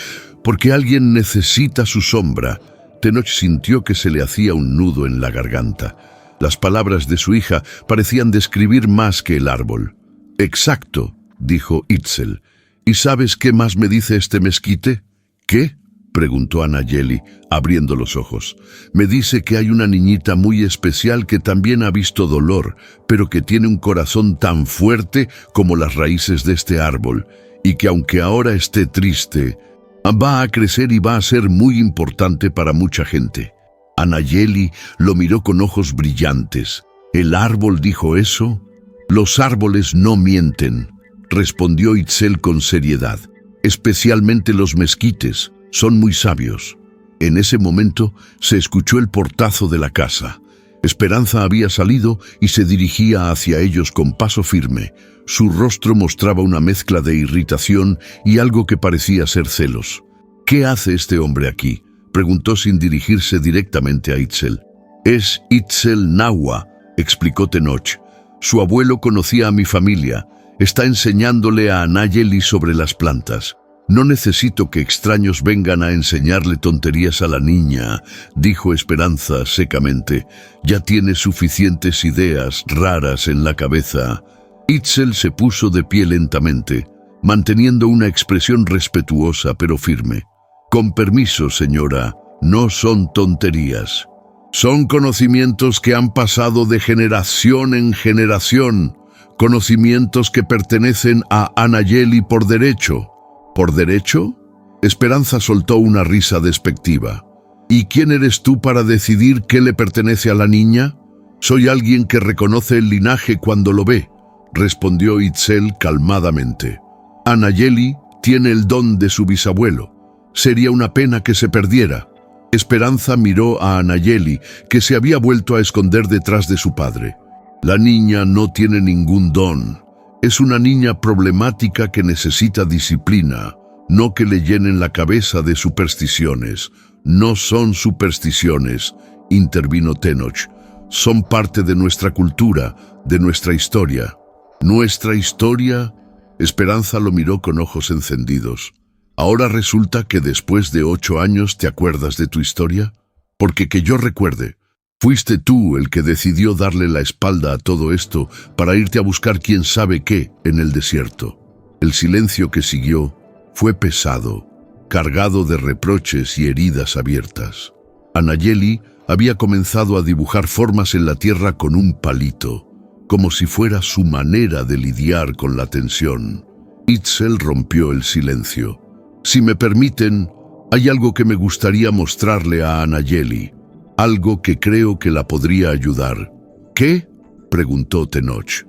alguien necesita su sombra». Tenoch sintió que se le hacía un nudo en la garganta. Las palabras de su hija parecían describir más que el árbol. «Exacto», dijo Itzel. «¿Y sabes qué más me dice este mezquite?». «¿Qué?», preguntó Anayeli, abriendo los ojos. «Me dice que hay una niñita muy especial que también ha visto dolor, pero que tiene un corazón tan fuerte como las raíces de este árbol, y que aunque ahora esté triste, va a crecer y va a ser muy importante para mucha gente». Anayeli lo miró con ojos brillantes. «¿El árbol dijo eso?». «Los árboles no mienten», respondió Itzel con seriedad. «Especialmente los mezquites. Son muy sabios». En ese momento se escuchó el portazo de la casa. Esperanza había salido y se dirigía hacia ellos con paso firme. Su rostro mostraba una mezcla de irritación y algo que parecía ser celos. «¿Qué hace este hombre aquí?», preguntó sin dirigirse directamente a Itzel. «Es Itzel Nahua», explicó Tenoch. «Su abuelo conocía a mi familia. Está enseñándole a Anayeli sobre las plantas». «No necesito que extraños vengan a enseñarle tonterías a la niña», dijo Esperanza secamente. «Ya tiene suficientes ideas raras en la cabeza». Itzel se puso de pie lentamente, manteniendo una expresión respetuosa pero firme. «Con permiso, señora, no son tonterías. Son conocimientos que han pasado de generación en generación, conocimientos que pertenecen a Anayeli por derecho». «¿Por derecho?». Esperanza soltó una risa despectiva. «¿Y quién eres tú para decidir qué le pertenece a la niña?». «Soy alguien que reconoce el linaje cuando lo ve», respondió Itzel calmadamente. «Anayeli tiene el don de su bisabuelo. Sería una pena que se perdiera». Esperanza miró a Anayeli, que se había vuelto a esconder detrás de su padre. «La niña no tiene ningún don. Es una niña problemática que necesita disciplina, no que le llenen la cabeza de supersticiones». «No son supersticiones», intervino Tenoch. «Son parte de nuestra cultura, de nuestra historia». «¿Nuestra historia?». Esperanza lo miró con ojos encendidos. «¿Ahora resulta que después de 8 años te acuerdas de tu historia? Porque que yo recuerde, fuiste tú el que decidió darle la espalda a todo esto para irte a buscar quién sabe qué en el desierto». El silencio que siguió Fue pesado, cargado de reproches y heridas abiertas. Anayeli había comenzado a dibujar formas en la tierra con un palito, como si fuera su manera de lidiar con la tensión. Itzel rompió el silencio. Si me permiten, hay algo que me gustaría mostrarle a Anayeli, algo que creo que la podría ayudar. ¿Qué?, preguntó Tenoch.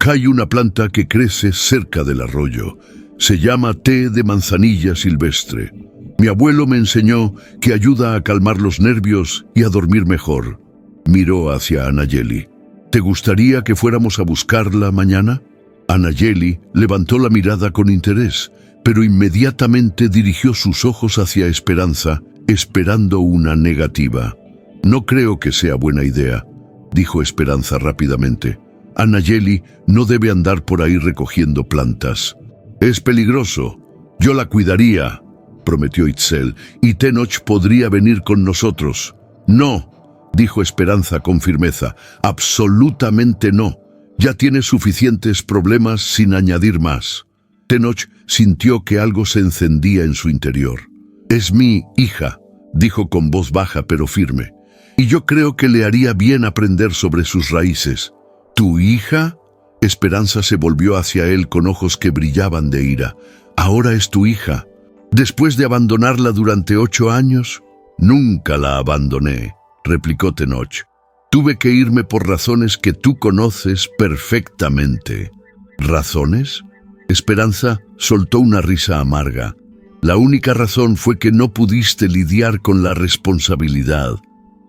Hay una planta que crece cerca del arroyo. Se llama té de manzanilla silvestre. Mi abuelo me enseñó que ayuda a calmar los nervios y a dormir mejor. Miró hacia Anayeli. ¿Te gustaría que fuéramos a buscarla mañana? Anayeli levantó la mirada con interés, pero inmediatamente dirigió sus ojos hacia Esperanza, esperando una negativa. No creo que sea buena idea, dijo Esperanza rápidamente. Anayeli no debe andar por ahí recogiendo plantas. Es peligroso. Yo la cuidaría, prometió Itzel, y Tenoch podría venir con nosotros. No, dijo Esperanza con firmeza. Absolutamente no. Ya tiene suficientes problemas sin añadir más. Tenoch sintió que algo se encendía en su interior. Es mi hija, dijo con voz baja pero firme, y yo creo que le haría bien aprender sobre sus raíces. ¿Tu hija? Esperanza se volvió hacia él con ojos que brillaban de ira. ¿Ahora es tu hija? ¿Después de abandonarla durante 8 años? Nunca la abandoné, replicó Tenoch. Tuve que irme por razones que tú conoces perfectamente. ¿Razones? Esperanza soltó una risa amarga. La única razón fue que no pudiste lidiar con la responsabilidad,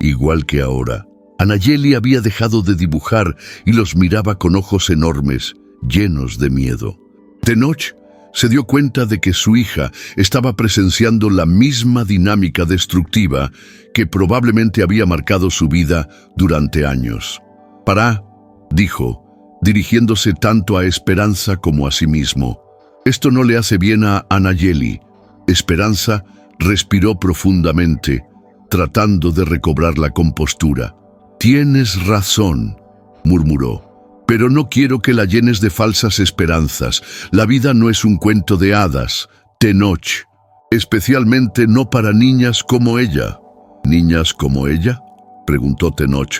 igual que ahora. Anayeli había dejado de dibujar y los miraba con ojos enormes, llenos de miedo. Tenoch se dio cuenta de que su hija estaba presenciando la misma dinámica destructiva que probablemente había marcado su vida durante años. «Pará», dijo, dirigiéndose tanto a Esperanza como a sí mismo. «Esto no le hace bien a Anayeli». Esperanza respiró profundamente, tratando de recobrar la compostura. «Tienes razón», murmuró, «pero no quiero que la llenes de falsas esperanzas. La vida no es un cuento de hadas, Tenoch, especialmente no para niñas como ella». «¿Niñas como ella?», preguntó Tenoch.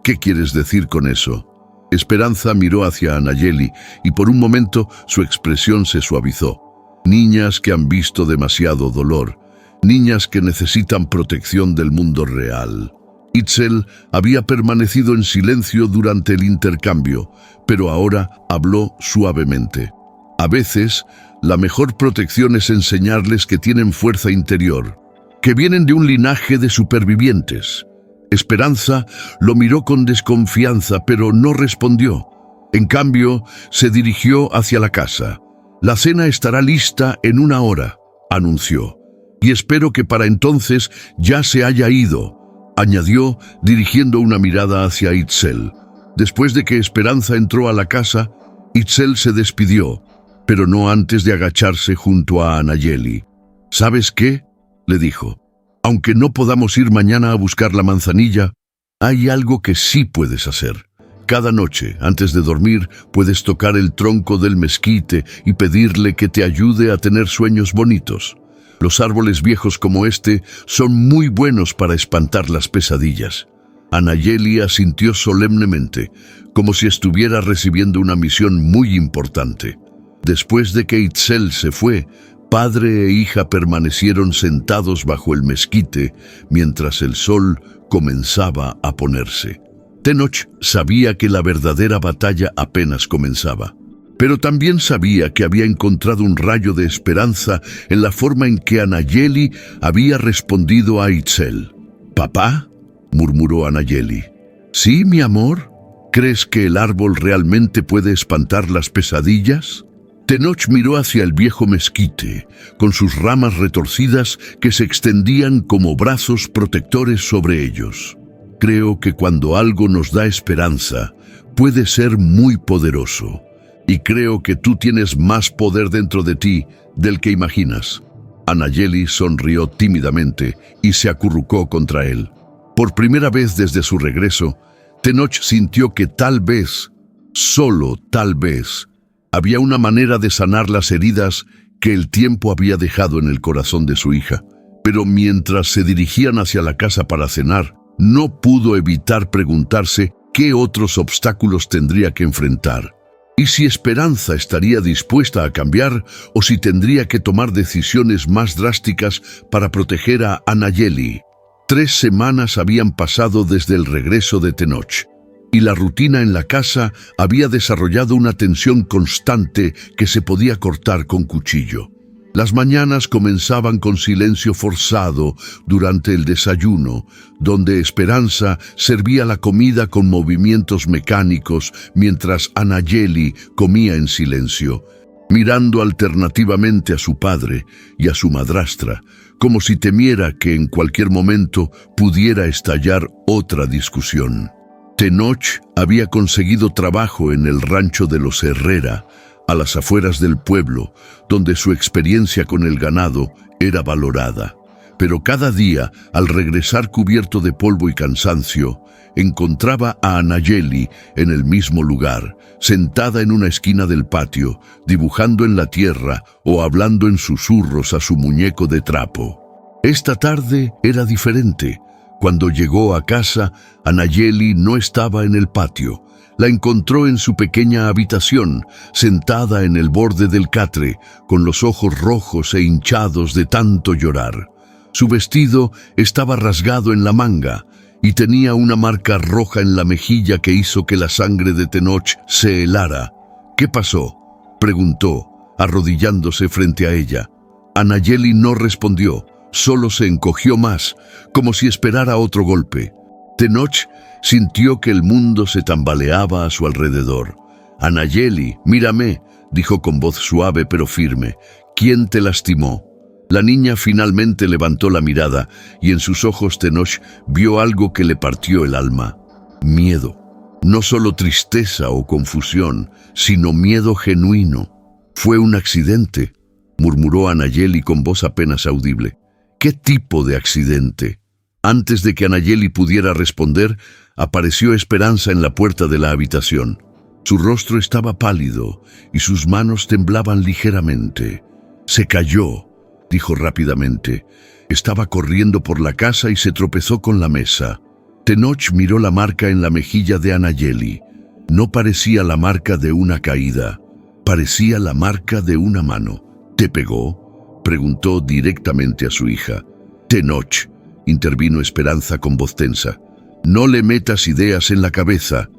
«¿Qué quieres decir con eso?». Esperanza miró hacia Anayeli y por un momento su expresión se suavizó. «Niñas que han visto demasiado dolor, niñas que necesitan protección del mundo real». Itzel había permanecido en silencio durante el intercambio, pero ahora habló suavemente. A veces, la mejor protección es enseñarles que tienen fuerza interior, que vienen de un linaje de supervivientes. Esperanza lo miró con desconfianza, pero no respondió. En cambio, se dirigió hacia la casa. «La cena estará lista en 1 hora», anunció, «y espero que para entonces ya se haya ido», añadió, dirigiendo una mirada hacia Itzel. Después de que Esperanza entró a la casa, Itzel se despidió, pero no antes de agacharse junto a Anayeli. «¿Sabes qué?», le dijo. «Aunque no podamos ir mañana a buscar la manzanilla, hay algo que sí puedes hacer. Cada noche, antes de dormir, puedes tocar el tronco del mezquite y pedirle que te ayude a tener sueños bonitos. Los árboles viejos como este son muy buenos para espantar las pesadillas». Anayeli asintió solemnemente, como si estuviera recibiendo una misión muy importante. Después de que Itzel se fue, padre e hija permanecieron sentados bajo el mezquite mientras el sol comenzaba a ponerse. Tenoch sabía que la verdadera batalla apenas comenzaba, pero también sabía que había encontrado un rayo de esperanza en la forma en que Anayeli había respondido a Itzel. «¿Papá?», murmuró Anayeli. «¿Sí, mi amor? ¿Crees que el árbol realmente puede espantar las pesadillas?». Tenoch miró hacia el viejo mezquite, con sus ramas retorcidas que se extendían como brazos protectores sobre ellos. «Creo que cuando algo nos da esperanza, puede ser muy poderoso. Y creo que tú tienes más poder dentro de ti del que imaginas». Anayeli sonrió tímidamente y se acurrucó contra él. Por primera vez desde su regreso, Tenoch sintió que tal vez, solo tal vez, había una manera de sanar las heridas que el tiempo había dejado en el corazón de su hija. Pero mientras se dirigían hacia la casa para cenar, no pudo evitar preguntarse qué otros obstáculos tendría que enfrentar. ¿Y si Esperanza estaría dispuesta a cambiar o si tendría que tomar decisiones más drásticas para proteger a Anayeli? 3 semanas habían pasado desde el regreso de Tenoch, y la rutina en la casa había desarrollado una tensión constante que se podía cortar con cuchillo. Las mañanas comenzaban con silencio forzado durante el desayuno, donde Esperanza servía la comida con movimientos mecánicos mientras Anayeli comía en silencio, mirando alternativamente a su padre y a su madrastra, como si temiera que en cualquier momento pudiera estallar otra discusión. Tenoch había conseguido trabajo en el rancho de los Herrera, a las afueras del pueblo, donde su experiencia con el ganado era valorada. Pero cada día, al regresar cubierto de polvo y cansancio, encontraba a Anayeli en el mismo lugar, sentada en una esquina del patio, dibujando en la tierra o hablando en susurros a su muñeco de trapo. Esta tarde era diferente. Cuando llegó a casa, Anayeli no estaba en el patio. La encontró en su pequeña habitación, sentada en el borde del catre, con los ojos rojos e hinchados de tanto llorar. Su vestido estaba rasgado en la manga y tenía una marca roja en la mejilla que hizo que la sangre de Tenoch se helara. «¿Qué pasó?», preguntó, arrodillándose frente a ella. Anayeli no respondió, solo se encogió más, como si esperara otro golpe. Tenoch sintió que el mundo se tambaleaba a su alrededor. «Anayeli, mírame», dijo con voz suave pero firme. «¿Quién te lastimó?». La niña finalmente levantó la mirada y en sus ojos Tenoch vio algo que le partió el alma. Miedo. No solo tristeza o confusión, sino miedo genuino. «Fue un accidente», murmuró Anayeli con voz apenas audible. «¿Qué tipo de accidente?». Antes de que Anayeli pudiera responder, apareció Esperanza en la puerta de la habitación. Su rostro estaba pálido y sus manos temblaban ligeramente. «Se cayó», dijo rápidamente. Estaba corriendo por la casa y se tropezó con la mesa. Tenoch miró la marca en la mejilla de Anayeli. No parecía la marca de una caída, parecía la marca de una mano. «¿Te pegó?», preguntó directamente a su hija. «Tenoch», intervino Esperanza con voz tensa. «No le metas ideas en la cabeza.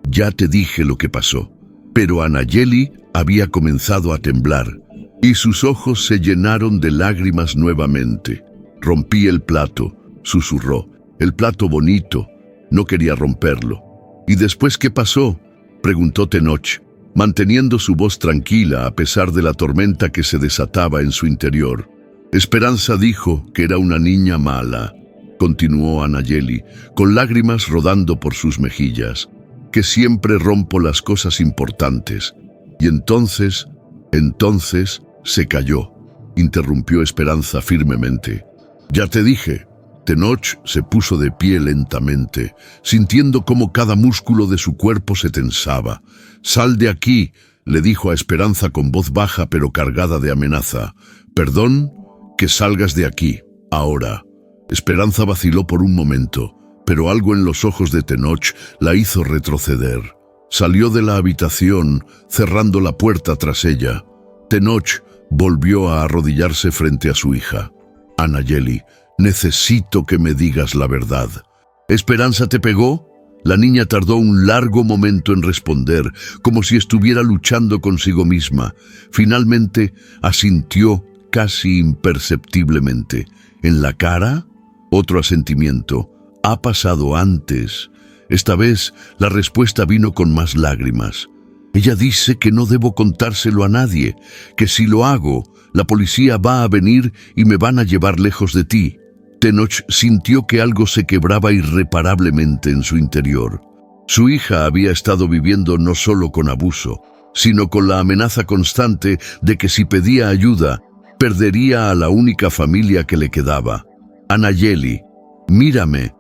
Ya te dije lo que pasó». Pero Anayeli había comenzado a temblar y sus ojos se llenaron de lágrimas nuevamente. «Rompí el plato», susurró. «El plato bonito. No quería romperlo». «¿Y después qué pasó?», preguntó Tenoch, manteniendo su voz tranquila a pesar de la tormenta que se desataba en su interior. «Esperanza dijo que era una niña mala», continuó Anayeli, con lágrimas rodando por sus mejillas, «que siempre rompo las cosas importantes». «Y entonces se cayó», interrumpió Esperanza firmemente. «Ya te dije». Tenoch se puso de pie lentamente, sintiendo cómo cada músculo de su cuerpo se tensaba. «Sal de aquí», le dijo a Esperanza con voz baja pero cargada de amenaza. «Perdón, que salgas de aquí, ahora». Esperanza vaciló por un momento, pero algo en los ojos de Tenoch la hizo retroceder. Salió de la habitación, cerrando la puerta tras ella. Tenoch volvió a arrodillarse frente a su hija. «Anayeli, necesito que me digas la verdad. ¿Esperanza te pegó?». La niña tardó un largo momento en responder, como si estuviera luchando consigo misma. Finalmente asintió casi imperceptiblemente. «¿En la cara?». Otro asentimiento. «Ha pasado antes». Esta vez la respuesta vino con más lágrimas. «Ella dice que no debo contárselo a nadie, que si lo hago, la policía va a venir y me van a llevar lejos de ti». Tenoch sintió que algo se quebraba irreparablemente en su interior. Su hija había estado viviendo no solo con abuso, sino con la amenaza constante de que si pedía ayuda, perdería a la única familia que le quedaba. «Anayeli, mírame»,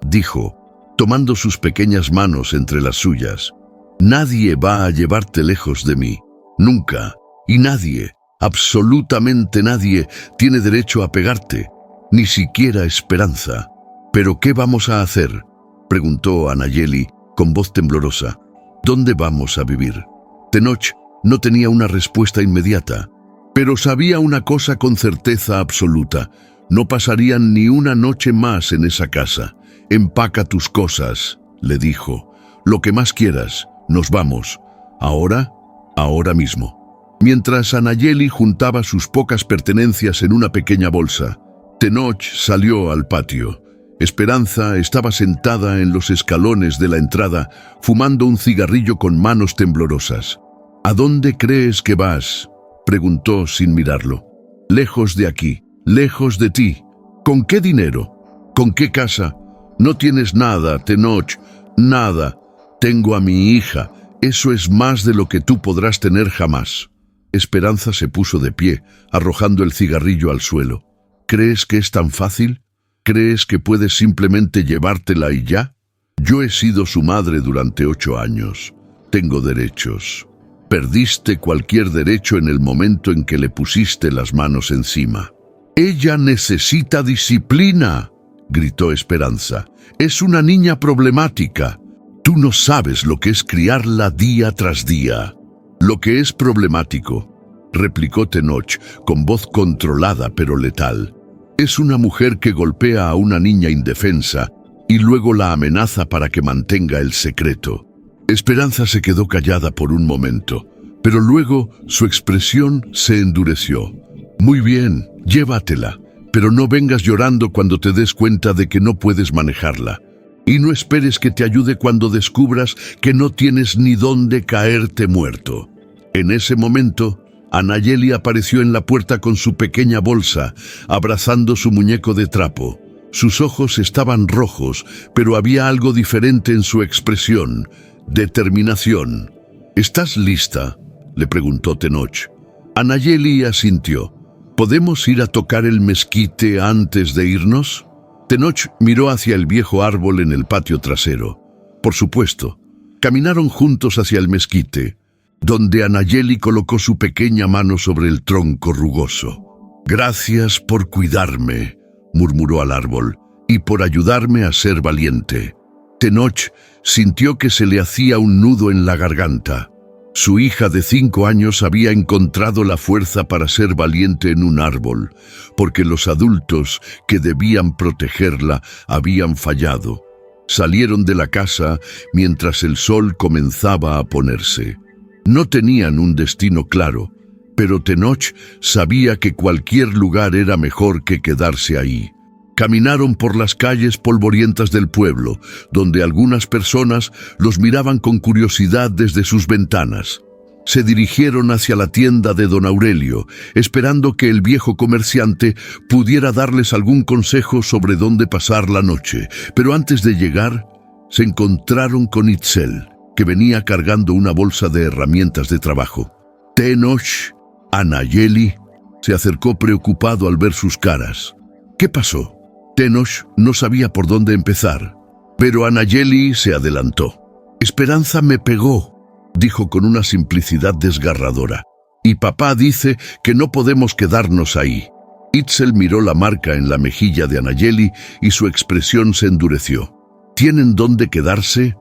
dijo, tomando sus pequeñas manos entre las suyas. «Nadie va a llevarte lejos de mí, nunca, y nadie, Absolutamente nadie tiene derecho a pegarte, ni siquiera Esperanza. ¿Pero qué vamos a hacer?, preguntó a Nayeli con voz temblorosa. ¿Dónde vamos a vivir? Tenoch no tenía una respuesta inmediata, pero sabía una cosa con certeza absoluta: no pasarían ni una noche más en esa casa. Empaca tus cosas, le dijo. Lo que más quieras, nos vamos. Ahora mismo. Mientras Nayeli juntaba sus pocas pertenencias en una pequeña bolsa, Tenoch salió al patio. Esperanza estaba sentada en los escalones de la entrada, fumando un cigarrillo con manos temblorosas. ¿A dónde crees que vas?, preguntó sin mirarlo. Lejos de aquí, lejos de ti. ¿Con qué dinero? ¿Con qué casa? No tienes nada, Tenoch, nada. Tengo a mi hija. Eso es más de lo que tú podrás tener jamás. Esperanza se puso de pie, arrojando el cigarrillo al suelo. ¿Crees que es tan fácil? ¿Crees que puedes simplemente llevártela y ya? Yo he sido su madre durante 8 años. Tengo derechos. Perdiste cualquier derecho en el momento en que le pusiste las manos encima. «Ella necesita disciplina», gritó Esperanza. «Es una niña problemática. Tú no sabes lo que es criarla día tras día». «Lo que es problemático», replicó Tenoch con voz controlada pero letal, «es una mujer que golpea a una niña indefensa y luego la amenaza para que mantenga el secreto». Esperanza se quedó callada por un momento, pero luego su expresión se endureció. «Muy bien, llévatela, pero no vengas llorando cuando te des cuenta de que no puedes manejarla. Y no esperes que te ayude cuando descubras que no tienes ni dónde caerte muerto». En ese momento, Nayeli apareció en la puerta con su pequeña bolsa, abrazando su muñeco de trapo. Sus ojos estaban rojos, pero había algo diferente en su expresión: determinación. «¿Estás lista?», le preguntó Tenoch. Nayeli asintió. «¿Podemos ir a tocar el mezquite antes de irnos?». Tenoch miró hacia el viejo árbol en el patio trasero. Por supuesto. Caminaron juntos hacia el mezquite, donde Nayeli colocó su pequeña mano sobre el tronco rugoso. «Gracias por cuidarme», murmuró al árbol, «y por ayudarme a ser valiente». Tenoch sintió que se le hacía un nudo en la garganta. Su hija de 5 años había encontrado la fuerza para ser valiente en un árbol, porque los adultos que debían protegerla habían fallado. Salieron de la casa mientras el sol comenzaba a ponerse. No tenían un destino claro, pero Tenoch sabía que cualquier lugar era mejor que quedarse ahí. Caminaron por las calles polvorientas del pueblo, donde algunas personas los miraban con curiosidad desde sus ventanas. Se dirigieron hacia la tienda de don Aurelio, esperando que el viejo comerciante pudiera darles algún consejo sobre dónde pasar la noche. Pero antes de llegar, se encontraron con Itzel, que venía cargando una bolsa de herramientas de trabajo. Tenoch, Nayeli, se acercó preocupado al ver sus caras. ¿Qué pasó? Tenoch no sabía por dónde empezar, pero Nayeli se adelantó. «Esperanza me pegó», dijo con una simplicidad desgarradora. «Y papá dice que no podemos quedarnos ahí». Itzel miró la marca en la mejilla de Nayeli y su expresión se endureció. «¿Tienen dónde quedarse?».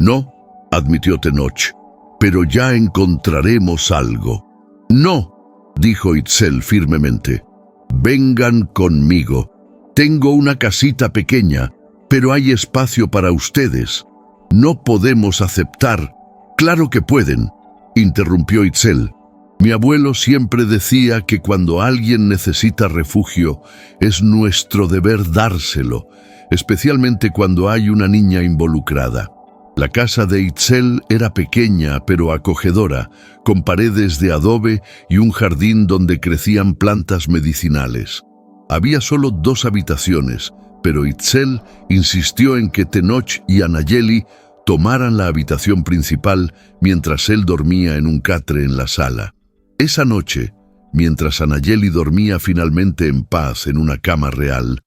«No», admitió Tenoch, «pero ya encontraremos algo». «No», dijo Itzel firmemente. «Vengan conmigo. Tengo una casita pequeña, pero hay espacio para ustedes. No podemos aceptar». «Claro que pueden», interrumpió Itzel. «Mi abuelo siempre decía que cuando alguien necesita refugio, es nuestro deber dárselo, especialmente cuando hay una niña involucrada». La casa de Itzel era pequeña pero acogedora, con paredes de adobe y un jardín donde crecían plantas medicinales. Había solo 2 habitaciones, pero Itzel insistió en que Tenoch y Nayeli tomaran la habitación principal mientras él dormía en un catre en la sala. Esa noche, mientras Nayeli dormía finalmente en paz en una cama real,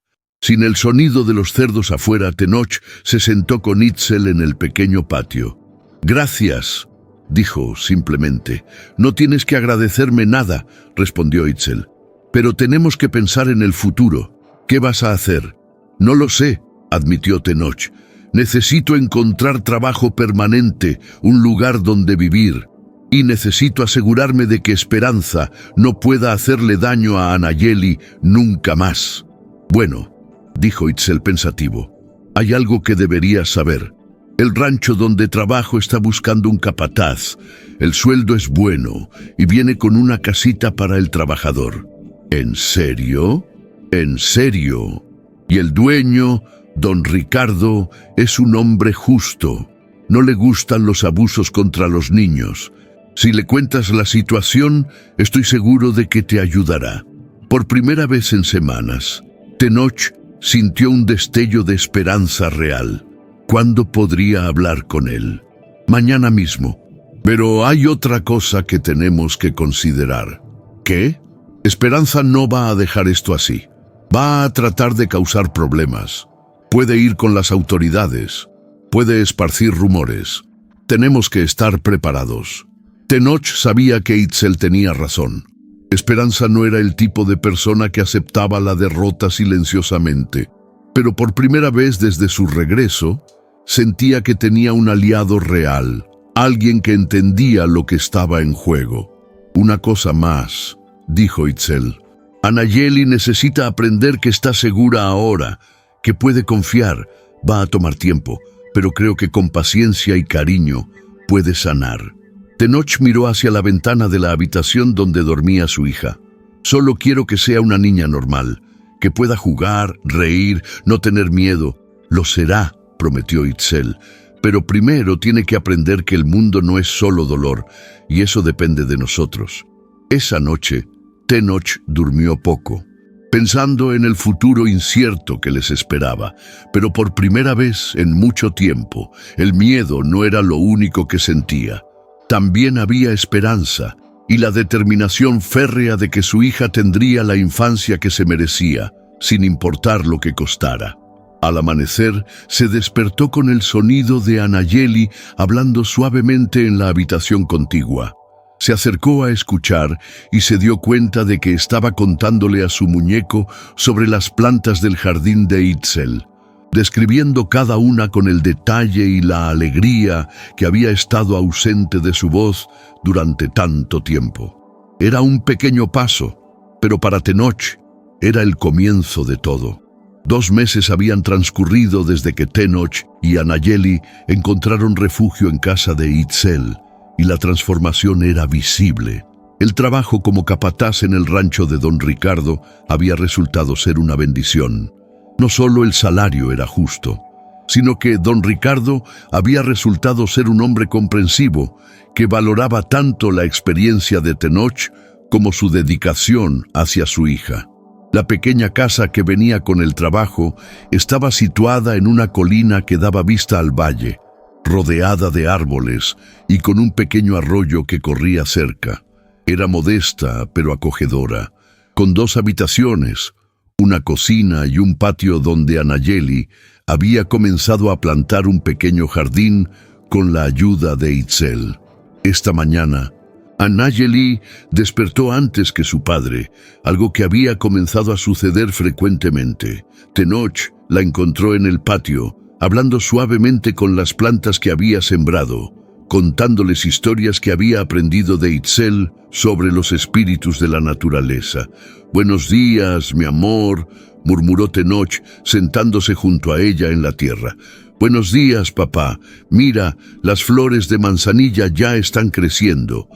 sin el sonido de los cerdos afuera, Tenoch se sentó con Itzel en el pequeño patio. «Gracias», dijo simplemente. No tienes que agradecerme nada, respondió Itzel. Pero tenemos que pensar en el futuro. ¿Qué vas a hacer? No lo sé, admitió Tenoch. Necesito encontrar trabajo permanente, un lugar donde vivir. Y necesito asegurarme de que Esperanza no pueda hacerle daño a Anayeli nunca más. Bueno, dijo Itzel pensativo, hay algo que deberías saber. El rancho donde trabajo está buscando un capataz. El sueldo es bueno y viene con una casita para el trabajador. ¿En serio? ¿En serio? Y el dueño, don Ricardo, es un hombre justo. No le gustan los abusos contra los niños. Si le cuentas la situación, estoy seguro de que te ayudará. Por primera vez en semanas, Tenoch sintió un destello de esperanza real. ¿Cuándo podría hablar con él? Mañana mismo. Pero hay otra cosa que tenemos que considerar. ¿Qué? Esperanza no va a dejar esto así. Va a tratar de causar problemas. Puede ir con las autoridades. Puede esparcir rumores. Tenemos que estar preparados. Tenoch sabía que Itzel tenía razón. Esperanza no era el tipo de persona que aceptaba la derrota silenciosamente. Pero por primera vez desde su regreso, sentía que tenía un aliado real, alguien que entendía lo que estaba en juego. Una cosa más, dijo Itzel. Anayeli necesita aprender que está segura ahora, que puede confiar. Va a tomar tiempo, pero creo que con paciencia y cariño puede sanar. Tenoch miró hacia la ventana de la habitación donde dormía su hija. Solo quiero que sea una niña normal, que pueda jugar, reír, no tener miedo. Lo será, prometió Itzel, pero primero tiene que aprender que el mundo no es solo dolor, y eso depende de nosotros. Esa noche, Tenoch durmió poco, pensando en el futuro incierto que les esperaba, pero por primera vez en mucho tiempo, el miedo no era lo único que sentía. También había esperanza y la determinación férrea de que su hija tendría la infancia que se merecía, sin importar lo que costara. Al amanecer, se despertó con el sonido de Anayeli hablando suavemente en la habitación contigua. Se acercó a escuchar y se dio cuenta de que estaba contándole a su muñeco sobre las plantas del jardín de Itzel, describiendo cada una con el detalle y la alegría que había estado ausente de su voz durante tanto tiempo. Era un pequeño paso, pero para Tenoch era el comienzo de todo. 2 meses habían transcurrido desde que Tenoch y Anayeli encontraron refugio en casa de Itzel, y la transformación era visible. El trabajo como capataz en el rancho de don Ricardo había resultado ser una bendición. No solo el salario era justo, sino que don Ricardo había resultado ser un hombre comprensivo que valoraba tanto la experiencia de Tenoch como su dedicación hacia su hija. La pequeña casa que venía con el trabajo estaba situada en una colina que daba vista al valle, rodeada de árboles y con un pequeño arroyo que corría cerca. Era modesta pero acogedora, con 2 habitaciones, una cocina y un patio donde Anayeli había comenzado a plantar un pequeño jardín con la ayuda de Itzel. Esta mañana, Anayeli despertó antes que su padre, algo que había comenzado a suceder frecuentemente. Tenoch la encontró en el patio, hablando suavemente con las plantas que había sembrado, contándoles historias que había aprendido de Itzel sobre los espíritus de la naturaleza. «Buenos días, mi amor», murmuró Tenoch, sentándose junto a ella en la tierra. «Buenos días, papá. Mira, las flores de manzanilla ya están creciendo»,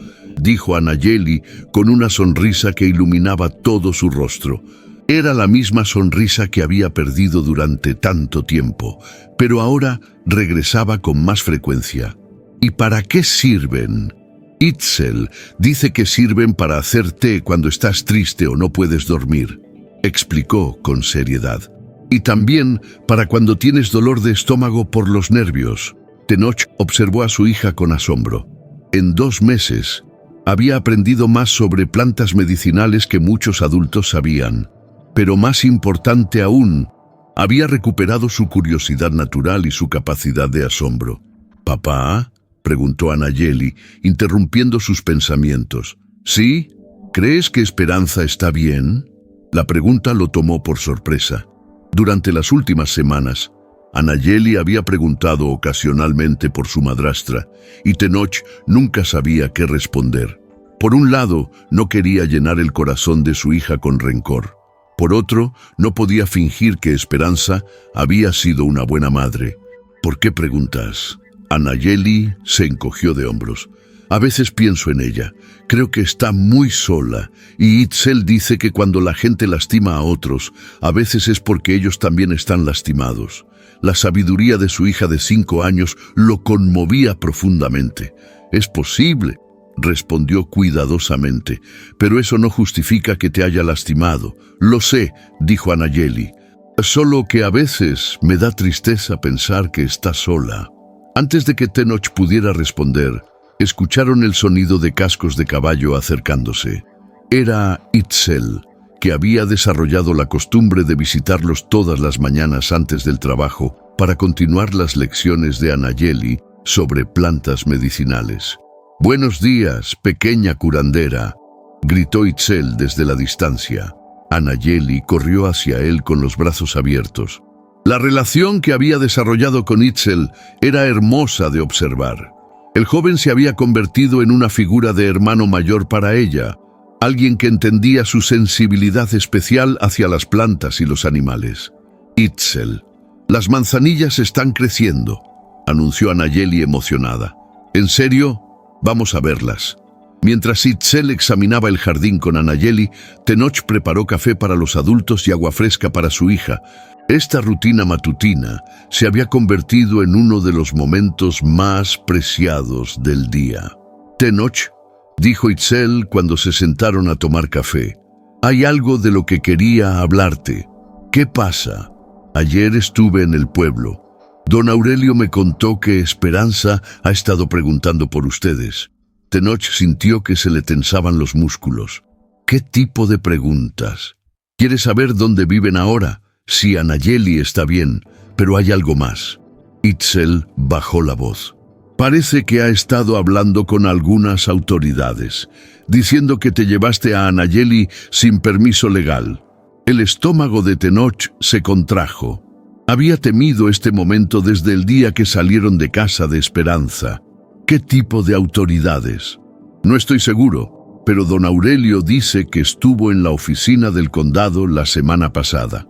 dijo Anayeli con una sonrisa que iluminaba todo su rostro. Era la misma sonrisa que había perdido durante tanto tiempo, pero ahora regresaba con más frecuencia. «¿Y para qué sirven?» «Itzel dice que sirven para hacer té cuando estás triste o no puedes dormir», explicó con seriedad. «Y también para cuando tienes dolor de estómago por los nervios». Tenoch observó a su hija con asombro. En 2 meses, había aprendido más sobre plantas medicinales que muchos adultos sabían. Pero más importante aún, había recuperado su curiosidad natural y su capacidad de asombro. «Papá», preguntó a Nayeli, interrumpiendo sus pensamientos. ¿Sí? ¿Crees que Esperanza está bien? La pregunta lo tomó por sorpresa. Durante las últimas semanas, Nayeli había preguntado ocasionalmente por su madrastra, y Tenoch nunca sabía qué responder. Por un lado, no quería llenar el corazón de su hija con rencor. Por otro, no podía fingir que Esperanza había sido una buena madre. ¿Por qué preguntas? Nayeli se encogió de hombros. A veces pienso en ella. Creo que está muy sola. Y Itzel dice que cuando la gente lastima a otros, a veces es porque ellos también están lastimados. La sabiduría de su hija de 5 años lo conmovía profundamente. «Es posible», respondió cuidadosamente, «pero eso no justifica que te haya lastimado». «Lo sé», dijo Nayeli. «Solo que a veces me da tristeza pensar que está sola». Antes de que Tenoch pudiera responder, escucharon el sonido de cascos de caballo acercándose. Era Itzel, que había desarrollado la costumbre de visitarlos todas las mañanas antes del trabajo para continuar las lecciones de Nayeli sobre plantas medicinales. «Buenos días, pequeña curandera», gritó Itzel desde la distancia. Nayeli corrió hacia él con los brazos abiertos. La relación que había desarrollado con Itzel era hermosa de observar. El joven se había convertido en una figura de hermano mayor para ella, alguien que entendía su sensibilidad especial hacia las plantas y los animales. «Itzel, las manzanillas están creciendo», anunció Nayeli emocionada. «¿En serio? Vamos a verlas». Mientras Itzel examinaba el jardín con Nayeli, Tenoch preparó café para los adultos y agua fresca para su hija. Esta rutina matutina se había convertido en uno de los momentos más preciados del día. «Tenoch», dijo Itzel cuando se sentaron a tomar café, «hay algo de lo que quería hablarte». «¿Qué pasa?» «Ayer estuve en el pueblo. Don Aurelio me contó que Esperanza ha estado preguntando por ustedes». Tenoch sintió que se le tensaban los músculos. «¿Qué tipo de preguntas? ¿Quiere saber dónde viven ahora? Sí, Nayeli está bien, pero hay algo más». Itzel bajó la voz. «Parece que ha estado hablando con algunas autoridades, diciendo que te llevaste a Nayeli sin permiso legal». El estómago de Tenoch se contrajo. Había temido este momento desde el día que salieron de casa de Esperanza. ¿Qué tipo de autoridades? «No estoy seguro, pero don Aurelio dice que estuvo en la oficina del condado la semana pasada».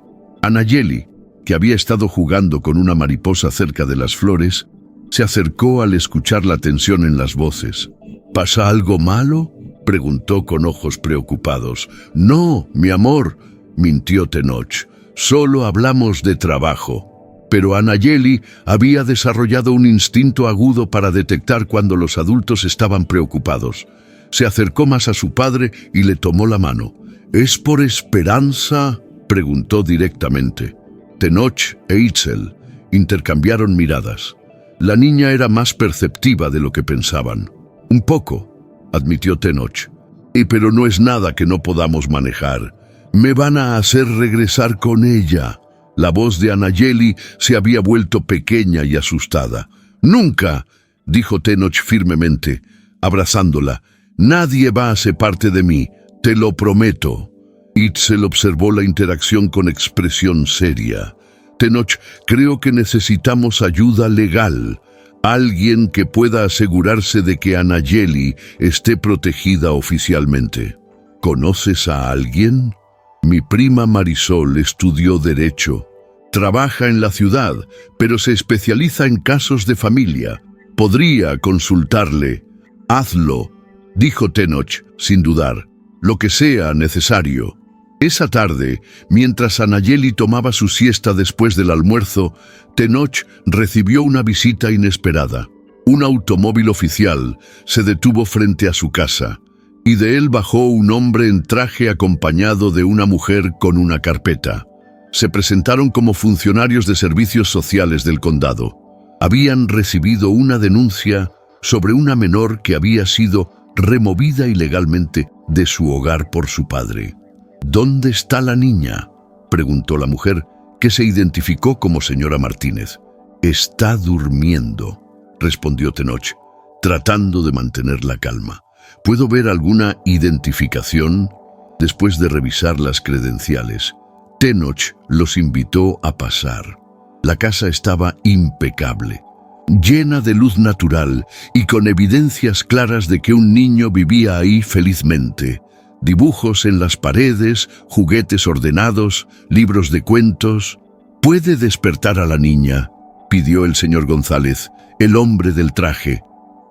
Nayeli, que había estado jugando con una mariposa cerca de las flores, se acercó al escuchar la tensión en las voces. «¿Pasa algo malo?», preguntó con ojos preocupados. «No, mi amor», mintió Tenoch. «Solo hablamos de trabajo». Pero Nayeli había desarrollado un instinto agudo para detectar cuando los adultos estaban preocupados. Se acercó más a su padre y le tomó la mano. «¿Es por Esperanza?», preguntó directamente. Tenoch e Itzel intercambiaron miradas. La niña era más perceptiva de lo que pensaban. «Un poco», admitió Tenoch. «Pero no es nada que no podamos manejar. Me van a hacer regresar con ella». La voz de Nayeli se había vuelto pequeña y asustada. «Nunca», dijo Tenoch firmemente, abrazándola. «Nadie va a ser parte de mí, te lo prometo». Itzel observó la interacción con expresión seria. «Tenoch, creo que necesitamos ayuda legal. Alguien que pueda asegurarse de que Nayeli esté protegida oficialmente». «¿Conoces a alguien?» «Mi prima Marisol estudió Derecho. Trabaja en la ciudad, pero se especializa en casos de familia. Podría consultarle». «Hazlo», dijo Tenoch, sin dudar. «Lo que sea necesario». Esa tarde, mientras Nayeli tomaba su siesta después del almuerzo, Tenoch recibió una visita inesperada. Un automóvil oficial se detuvo frente a su casa, y de él bajó un hombre en traje acompañado de una mujer con una carpeta. Se presentaron como funcionarios de servicios sociales del condado. Habían recibido una denuncia sobre una menor que había sido removida ilegalmente de su hogar por su padre. «¿Dónde está la niña?», preguntó la mujer, que se identificó como señora Martínez. «Está durmiendo», respondió Tenoch. tratando de mantener la calma. ¿Puedo ver alguna identificación? Después de revisar las credenciales, Tenoch los invitó a pasar. La casa estaba impecable, llena de luz natural y con evidencias claras de que un niño vivía ahí felizmente. Dibujos en las paredes, juguetes ordenados, libros de cuentos. «¿Puede despertar a la niña?», pidió el señor González, el hombre del traje.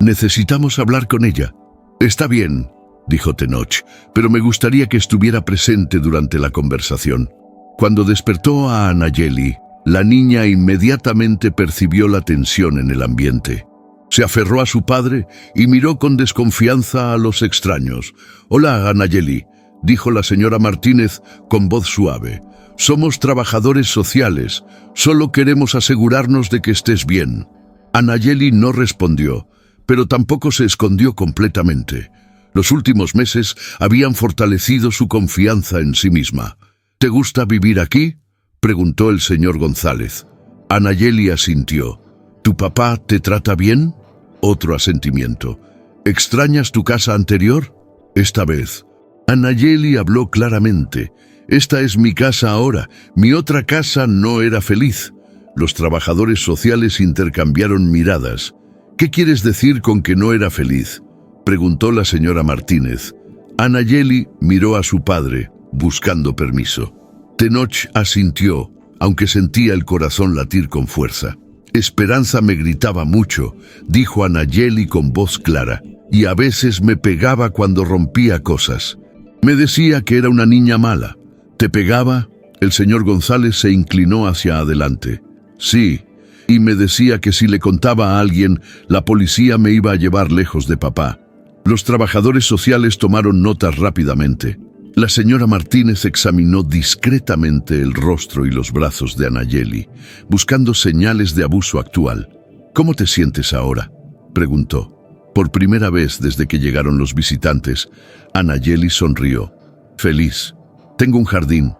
«Necesitamos hablar con ella». «Está bien», dijo Tenoch, «pero me gustaría que estuviera presente durante la conversación». Cuando despertó a Anayeli, la niña inmediatamente percibió la tensión en el ambiente. Se aferró a su padre y miró con desconfianza a los extraños. «Hola, Anayeli», dijo la señora Martínez con voz suave. «Somos trabajadores sociales. Solo queremos asegurarnos de que estés bien». Anayeli no respondió, pero tampoco se escondió completamente. Los últimos meses habían fortalecido su confianza en sí misma. «¿Te gusta vivir aquí?», preguntó el señor González. Anayeli asintió. «¿Tu papá te trata bien?». Otro asentimiento. «¿Extrañas tu casa anterior?». Esta vez, Anayeli habló claramente. «Esta es mi casa ahora. Mi otra casa no era feliz». Los trabajadores sociales intercambiaron miradas. «¿Qué quieres decir con que no era feliz?», preguntó la señora Martínez. Anayeli miró a su padre, buscando permiso. Tenoch asintió, aunque sentía el corazón latir con fuerza. «Esperanza me gritaba mucho», dijo Anayeli con voz clara, «y a veces me pegaba cuando rompía cosas. Me decía que era una niña mala». «¿Te pegaba?». El señor González se inclinó hacia adelante. «Sí, y me decía que si le contaba a alguien, la policía me iba a llevar lejos de papá». Los trabajadores sociales tomaron notas rápidamente. La señora Martínez examinó discretamente el rostro y los brazos de Anayeli, buscando señales de abuso actual. «¿Cómo te sientes ahora?», preguntó. Por primera vez desde que llegaron los visitantes, Anayeli sonrió. «Feliz. Tengo un jardín.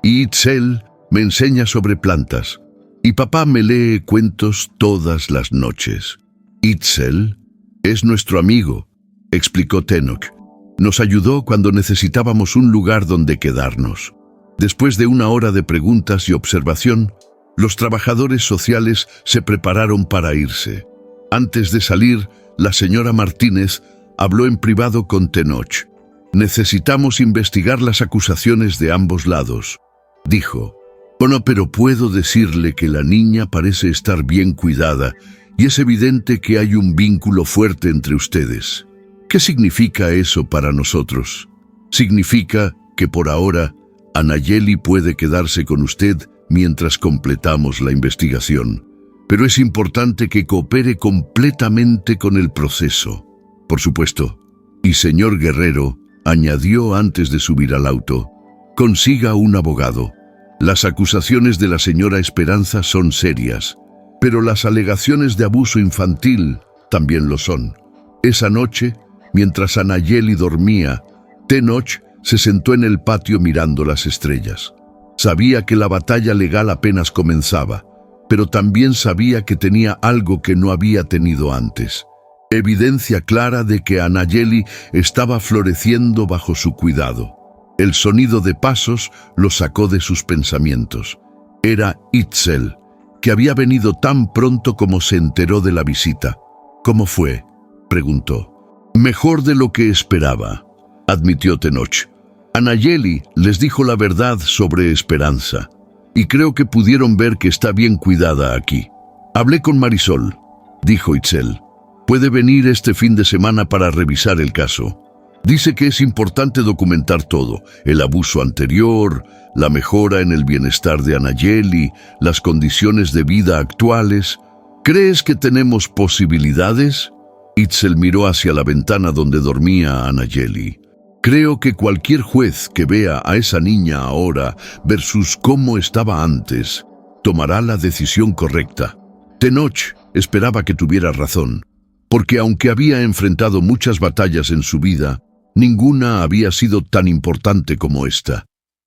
Y Itzel me enseña sobre plantas. Y papá me lee cuentos todas las noches». «Itzel es nuestro amigo», explicó Tenoch. «Nos ayudó cuando necesitábamos un lugar donde quedarnos». Después de una hora de preguntas y observación, los trabajadores sociales se prepararon para irse. Antes de salir, la señora Martínez habló en privado con Tenoch. «Necesitamos investigar las acusaciones de ambos lados», dijo. «Bueno, pero puedo decirle que la niña parece estar bien cuidada y es evidente que hay un vínculo fuerte entre ustedes». «¿Qué significa eso para nosotros?». «Significa que por ahora Anayeli puede quedarse con usted mientras completamos la investigación. Pero es importante que coopere completamente con el proceso». «Por supuesto». «Y señor Guerrero», añadió antes de subir al auto, «consiga un abogado. Las acusaciones de la señora Esperanza son serias, pero las alegaciones de abuso infantil también lo son». Esa noche, mientras Anayeli dormía, Tenoch se sentó en el patio mirando las estrellas. Sabía que la batalla legal apenas comenzaba, pero también sabía que tenía algo que no había tenido antes. Evidencia clara de que Anayeli estaba floreciendo bajo su cuidado. El sonido de pasos lo sacó de sus pensamientos. Era Itzel, que había venido tan pronto como se enteró de la visita. «¿Cómo fue?», preguntó. «Mejor de lo que esperaba», admitió Tenoch. «Anayeli les dijo la verdad sobre Esperanza, y creo que pudieron ver que está bien cuidada aquí». «Hablé con Marisol», dijo Itzel. «Puede venir este fin de semana para revisar el caso. Dice que es importante documentar todo, el abuso anterior, la mejora en el bienestar de Anayeli, las condiciones de vida actuales. ¿Crees que tenemos posibilidades?». Itzel miró hacia la ventana donde dormía Anayeli. «Creo que cualquier juez que vea a esa niña ahora versus cómo estaba antes, tomará la decisión correcta». Tenoch esperaba que tuviera razón, porque aunque había enfrentado muchas batallas en su vida, ninguna había sido tan importante como esta.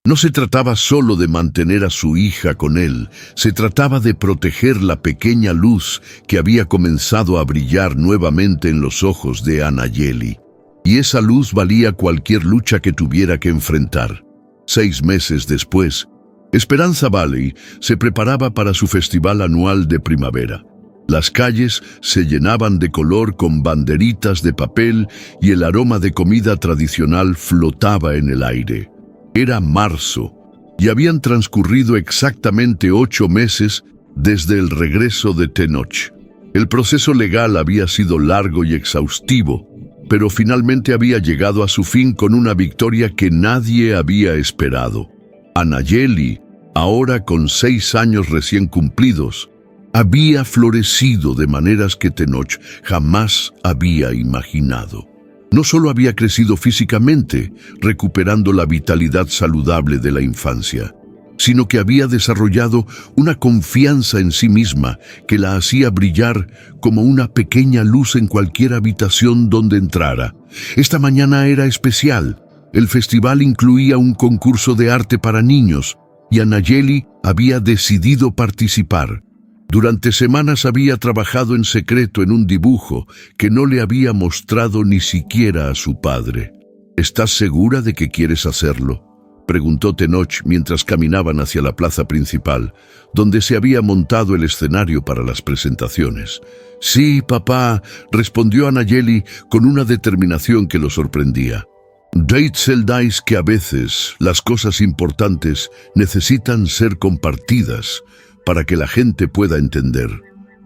No se trataba solo de mantener a su hija con él, se trataba de proteger la pequeña luz que había comenzado a brillar nuevamente en los ojos de Anayeli. Y esa luz valía cualquier lucha que tuviera que enfrentar. 6 meses después, Esperanza Valley se preparaba para su festival anual de primavera. Las calles se llenaban de color con banderitas de papel y el aroma de comida tradicional flotaba en el aire. Era marzo y habían transcurrido exactamente 8 meses desde el regreso de Tenoch. El proceso legal había sido largo y exhaustivo, pero finalmente había llegado a su fin con una victoria que nadie había esperado. Anayeli, ahora con 6 años recién cumplidos, había florecido de maneras que Tenoch jamás había imaginado. No solo había crecido físicamente, recuperando la vitalidad saludable de la infancia, sino que había desarrollado una confianza en sí misma que la hacía brillar como una pequeña luz en cualquier habitación donde entrara. Esta mañana era especial. El festival incluía un concurso de arte para niños y Anayeli había decidido participar. Durante semanas había trabajado en secreto en un dibujo que no le había mostrado ni siquiera a su padre. ¿Estás segura de que quieres hacerlo?, preguntó Tenoch mientras caminaban hacia la plaza principal, donde se había montado el escenario para las presentaciones. Sí, papá, respondió Anayeli con una determinación que lo sorprendía. Deitzel dice que a veces las cosas importantes necesitan ser compartidas para que la gente pueda entender.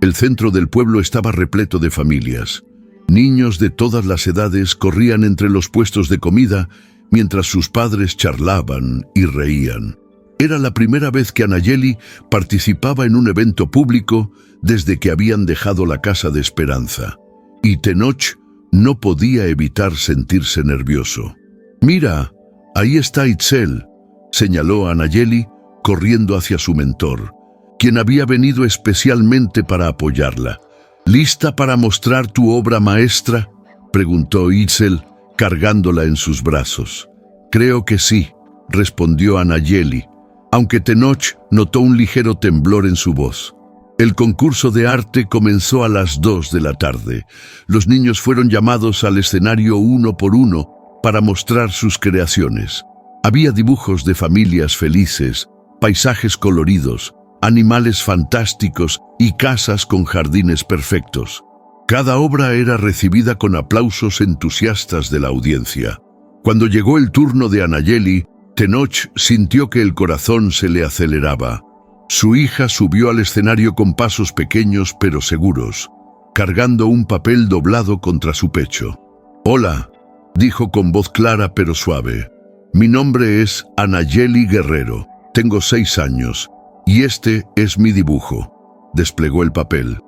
El centro del pueblo estaba repleto de familias. Niños de todas las edades corrían entre los puestos de comida mientras sus padres charlaban y reían. Era la primera vez que Anayeli participaba en un evento público desde que habían dejado la casa de Esperanza. Y Tenoch no podía evitar sentirse nervioso. «Mira, ahí está Itzel», señaló Anayeli, corriendo hacia su mentor, quien había venido especialmente para apoyarla. «¿Lista para mostrar tu obra maestra?», preguntó Itzel, cargándola en sus brazos. «Creo que sí», respondió Anayeli, aunque Tenoch notó un ligero temblor en su voz. El concurso de arte comenzó a las 2 de la tarde. Los niños fueron llamados al escenario uno por uno para mostrar sus creaciones. Había dibujos de familias felices, paisajes coloridos, animales fantásticos y casas con jardines perfectos. Cada obra era recibida con aplausos entusiastas de la audiencia. Cuando llegó el turno de Anayeli, Tenoch sintió que el corazón se le aceleraba. Su hija subió al escenario con pasos pequeños pero seguros, cargando un papel doblado contra su pecho. «Hola», dijo con voz clara pero suave. «Mi nombre es Anayeli Guerrero. Tengo 6 años. Y este es mi dibujo». Desplegó el papel.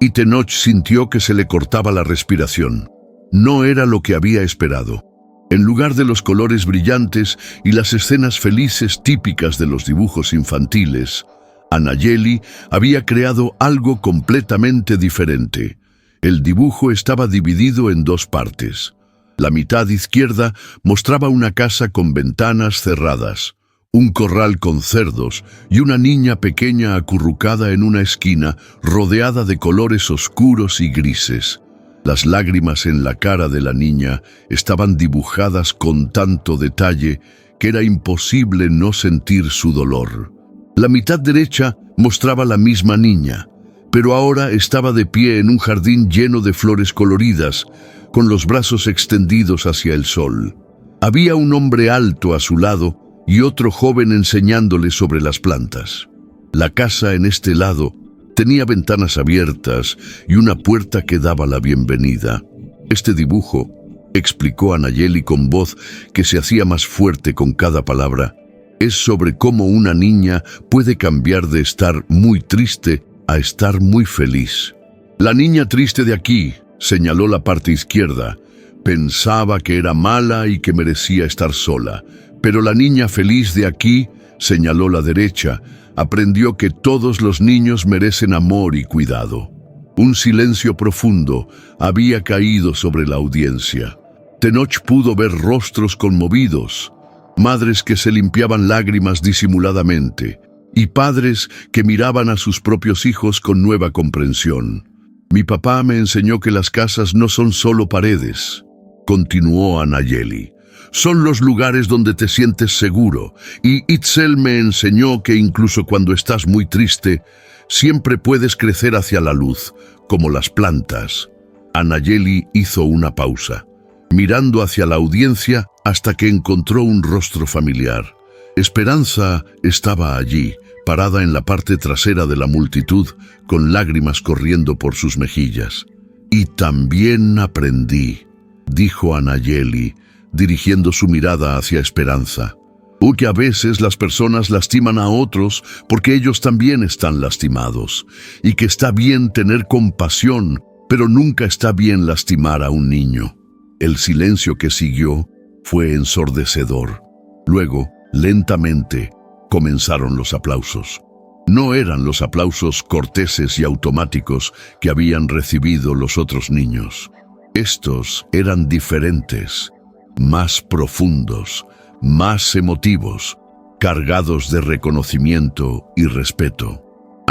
Y Tenoch sintió que se le cortaba la respiración. No era lo que había esperado. En lugar de los colores brillantes y las escenas felices típicas de los dibujos infantiles, Anayeli había creado algo completamente diferente. El dibujo estaba dividido en 2 partes. La mitad izquierda mostraba una casa con ventanas cerradas, un corral con cerdos y una niña pequeña acurrucada en una esquina rodeada de colores oscuros y grises. Las lágrimas en la cara de la niña estaban dibujadas con tanto detalle que era imposible no sentir su dolor. La mitad derecha mostraba la misma niña, pero ahora estaba de pie en un jardín lleno de flores coloridas, con los brazos extendidos hacia el sol. Había un hombre alto a su lado y otro joven enseñándole sobre las plantas. La casa en este lado tenía ventanas abiertas y una puerta que daba la bienvenida. Este dibujo, explicó Anayeli con voz que se hacía más fuerte con cada palabra, es sobre cómo una niña puede cambiar de estar muy triste a estar muy feliz. La niña triste de aquí, señaló la parte izquierda, pensaba que era mala y que merecía estar sola, pero la niña feliz de aquí, señaló la derecha, aprendió que todos los niños merecen amor y cuidado. Un silencio profundo había caído sobre la audiencia. Tenoch pudo ver rostros conmovidos, madres que se limpiaban lágrimas disimuladamente, y padres que miraban a sus propios hijos con nueva comprensión. Mi papá me enseñó que las casas no son solo paredes, continuó a Nayeli. Son los lugares donde te sientes seguro, y Itzel me enseñó que incluso cuando estás muy triste, siempre puedes crecer hacia la luz, como las plantas. Nayeli hizo una pausa, mirando hacia la audiencia hasta que encontró un rostro familiar. Esperanza estaba allí, parada en la parte trasera de la multitud, con lágrimas corriendo por sus mejillas. Y también aprendí, dijo Nayeli, dirigiendo su mirada hacia Esperanza, que a veces las personas lastiman a otros porque ellos también están lastimados, y que está bien tener compasión, pero nunca está bien lastimar a un niño. El silencio que siguió fue ensordecedor. Luego, lentamente, comenzaron los aplausos. No eran los aplausos corteses y automáticos que habían recibido los otros niños. Estos eran diferentes, más profundos, más emotivos, cargados de reconocimiento y respeto.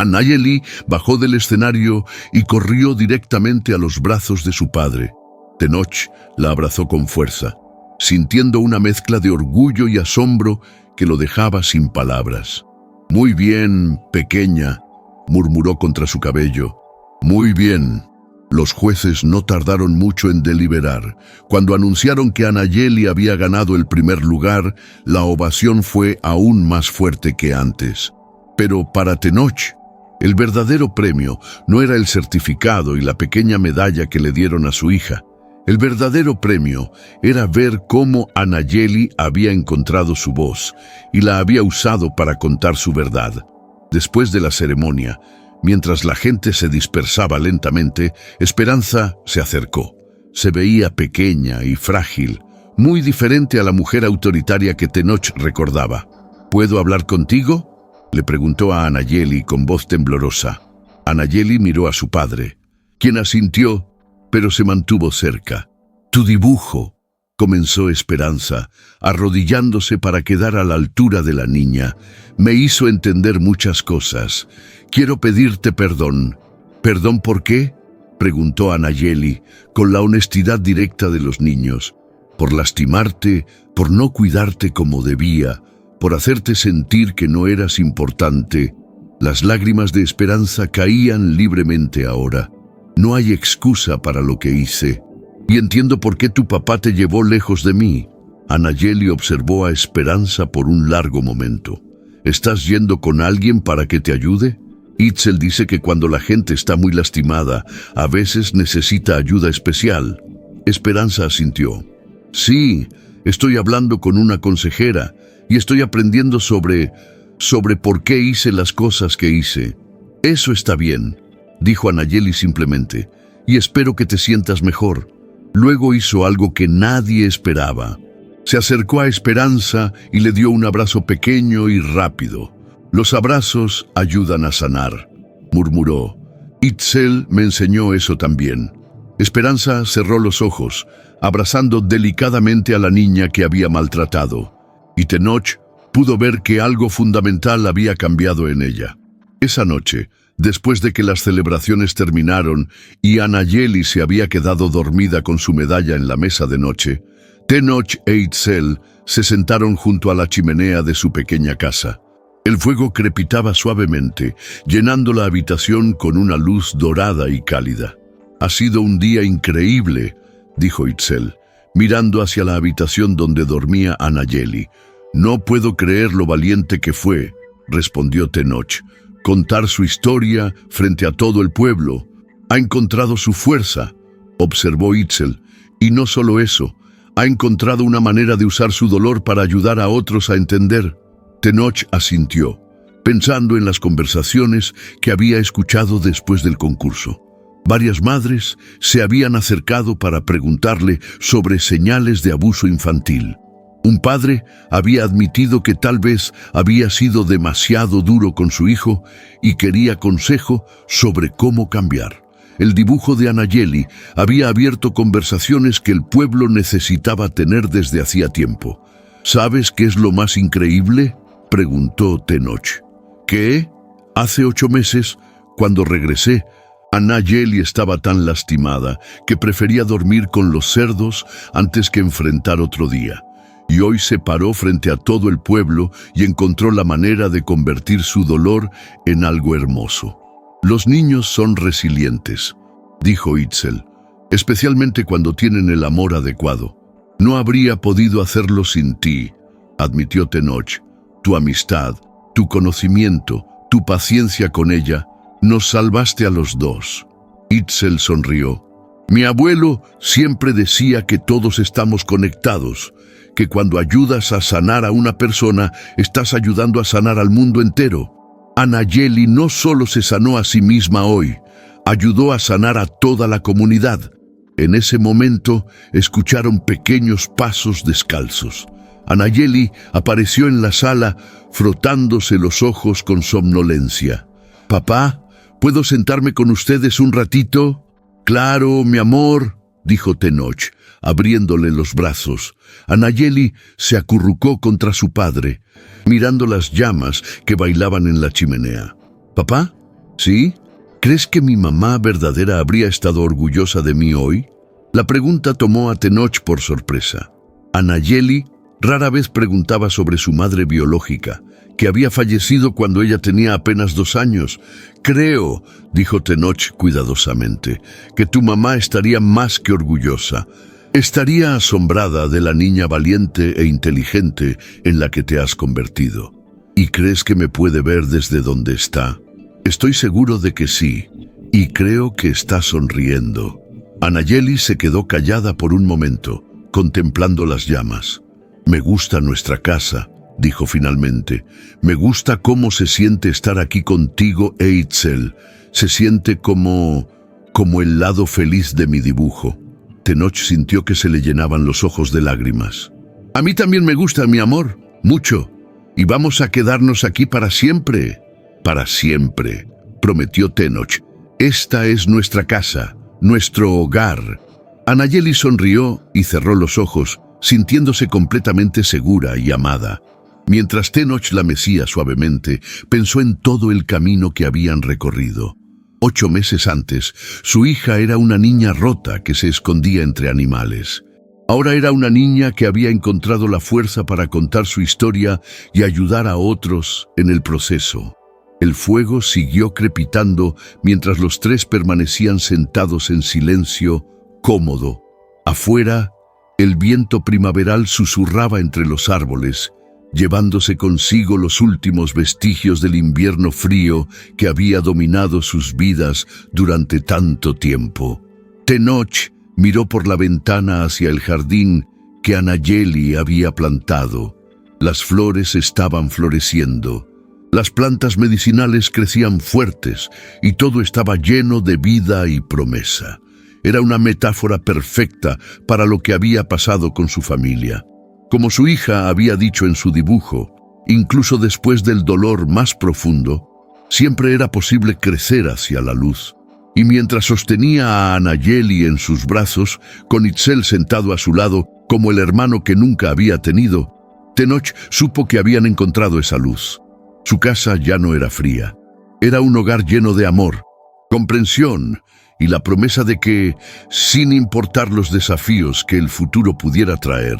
Nayeli bajó del escenario y corrió directamente a los brazos de su padre. Tenoch la abrazó con fuerza, sintiendo una mezcla de orgullo y asombro que lo dejaba sin palabras. «Muy bien, pequeña», murmuró contra su cabello. «Muy bien». Los jueces no tardaron mucho en deliberar. Cuando anunciaron que Nayeli había ganado el primer lugar, la ovación fue aún más fuerte que antes. Pero para Tenoch, el verdadero premio no era el certificado y la pequeña medalla que le dieron a su hija. El verdadero premio era ver cómo Nayeli había encontrado su voz y la había usado para contar su verdad. Después de la ceremonia, mientras la gente se dispersaba lentamente, Esperanza se acercó. Se veía pequeña y frágil, muy diferente a la mujer autoritaria que Tenoch recordaba. «¿Puedo hablar contigo?», le preguntó a Nayeli con voz temblorosa. Nayeli miró a su padre, quien asintió, pero se mantuvo cerca. «Tu dibujo», comenzó Esperanza, arrodillándose para quedar a la altura de la niña, «me hizo entender muchas cosas. Quiero pedirte perdón». «¿Perdón por qué?», preguntó Nayeli, con la honestidad directa de los niños. «Por lastimarte, por no cuidarte como debía, por hacerte sentir que no eras importante». Las lágrimas de Esperanza caían libremente ahora. «No hay excusa para lo que hice. Y entiendo por qué tu papá te llevó lejos de mí». Nayeli observó a Esperanza por un largo momento. «¿Estás yendo con alguien para que te ayude?». Itzel dice que cuando la gente está muy lastimada, a veces necesita ayuda especial. Esperanza asintió. «Sí, estoy hablando con una consejera y estoy aprendiendo sobre por qué hice las cosas que hice». «Eso está bien», dijo Nayeli simplemente, «y espero que te sientas mejor». Luego hizo algo que nadie esperaba. Se acercó a Esperanza y le dio un abrazo pequeño y rápido. «Los abrazos ayudan a sanar», murmuró. «Itzel me enseñó eso también». Esperanza cerró los ojos, abrazando delicadamente a la niña que había maltratado. Y Tenoch pudo ver que algo fundamental había cambiado en ella. Esa noche, después de que las celebraciones terminaron y Nayeli se había quedado dormida con su medalla en la mesa de noche, Tenoch e Itzel se sentaron junto a la chimenea de su pequeña casa. El fuego crepitaba suavemente, llenando la habitación con una luz dorada y cálida. «Ha sido un día increíble», dijo Itzel, mirando hacia la habitación donde dormía Nayeli. «No puedo creer lo valiente que fue», respondió Tenoch. «Contar su historia frente a todo el pueblo. Ha encontrado su fuerza», observó Itzel. «Y no solo eso, ha encontrado una manera de usar su dolor para ayudar a otros a entender». Tenoch asintió, pensando en las conversaciones que había escuchado después del concurso. Varias madres se habían acercado para preguntarle sobre señales de abuso infantil. Un padre había admitido que tal vez había sido demasiado duro con su hijo y quería consejo sobre cómo cambiar. El dibujo de Nayeli había abierto conversaciones que el pueblo necesitaba tener desde hacía tiempo. ¿Sabes qué es lo más increíble?, preguntó Tenoch. ¿Qué? Hace 8 meses, cuando regresé, Anayeli estaba tan lastimada que prefería dormir con los cerdos antes que enfrentar otro día. Y hoy se paró frente a todo el pueblo y encontró la manera de convertir su dolor en algo hermoso. Los niños son resilientes, dijo Itzel, especialmente cuando tienen el amor adecuado. No habría podido hacerlo sin ti, admitió Tenoch. Tu amistad, tu conocimiento, tu paciencia con ella, nos salvaste a los dos. Itzel sonrió. Mi abuelo siempre decía que todos estamos conectados, que cuando ayudas a sanar a una persona, estás ayudando a sanar al mundo entero. Anayeli no solo se sanó a sí misma hoy, ayudó a sanar a toda la comunidad. En ese momento, escucharon pequeños pasos descalzos. Anayeli apareció en la sala, frotándose los ojos con somnolencia. «Papá, ¿puedo sentarme con ustedes un ratito?» «Claro, mi amor», dijo Tenoch, abriéndole los brazos. Anayeli se acurrucó contra su padre, mirando las llamas que bailaban en la chimenea. «¿Papá? ¿Sí? ¿Crees que mi mamá verdadera habría estado orgullosa de mí hoy?» La pregunta tomó a Tenoch por sorpresa. Anayeli rara vez preguntaba sobre su madre biológica, que había fallecido cuando ella tenía apenas 2 años. «Creo», dijo Tenoch cuidadosamente, «que tu mamá estaría más que orgullosa. Estaría asombrada de la niña valiente e inteligente en la que te has convertido. ¿Y crees que me puede ver desde donde está?» «Estoy seguro de que sí, y creo que está sonriendo». Anayeli se quedó callada por un momento, contemplando las llamas. «Me gusta nuestra casa», dijo finalmente. «Me gusta cómo se siente estar aquí contigo, Itzel. Se siente como el lado feliz de mi dibujo». Tenoch sintió que se le llenaban los ojos de lágrimas. «A mí también me gusta, mi amor, mucho. Y vamos a quedarnos aquí para siempre». «Para siempre», prometió Tenoch. «Esta es nuestra casa, nuestro hogar». Anayeli sonrió y cerró los ojos, sintiéndose completamente segura y amada. Mientras Tenoch la mecía suavemente, pensó en todo el camino que habían recorrido. 8 meses antes, su hija era una niña rota que se escondía entre animales. Ahora era una niña que había encontrado la fuerza para contar su historia y ayudar a otros en el proceso. El fuego siguió crepitando mientras los 3 permanecían sentados en silencio, cómodo. Afuera, el viento primaveral susurraba entre los árboles, llevándose consigo los últimos vestigios del invierno frío que había dominado sus vidas durante tanto tiempo. Tenoch miró por la ventana hacia el jardín que Anayeli había plantado. Las flores estaban floreciendo. Las plantas medicinales crecían fuertes y todo estaba lleno de vida y promesa. Era una metáfora perfecta para lo que había pasado con su familia. Como su hija había dicho en su dibujo, incluso después del dolor más profundo, siempre era posible crecer hacia la luz. Y mientras sostenía a Anayeli en sus brazos, con Itzel sentado a su lado como el hermano que nunca había tenido, Tenoch supo que habían encontrado esa luz. Su casa ya no era fría. Era un hogar lleno de amor, comprensión y la promesa de que, sin importar los desafíos que el futuro pudiera traer,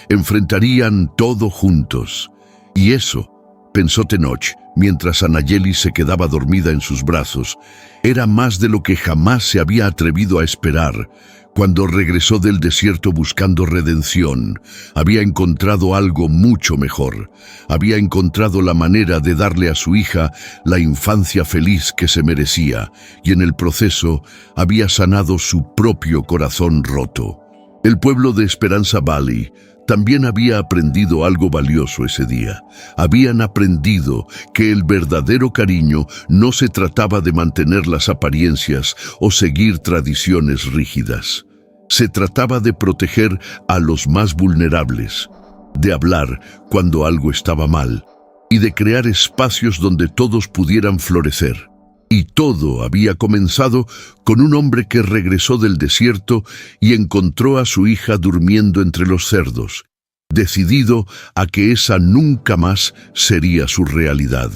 enfrentarían todo juntos. Y eso, pensó Tenoch, mientras Anayeli se quedaba dormida en sus brazos, era más de lo que jamás se había atrevido a esperar. Cuando regresó del desierto buscando redención, había encontrado algo mucho mejor. Había encontrado la manera de darle a su hija la infancia feliz que se merecía, y en el proceso había sanado su propio corazón roto. El pueblo de Esperanza Valley también había aprendido algo valioso ese día. Habían aprendido que el verdadero cariño no se trataba de mantener las apariencias o seguir tradiciones rígidas. Se trataba de proteger a los más vulnerables, de hablar cuando algo estaba mal y de crear espacios donde todos pudieran florecer. Y todo había comenzado con un hombre que regresó del desierto y encontró a su hija durmiendo entre los cerdos. decidido a que esa nunca más sería su realidad.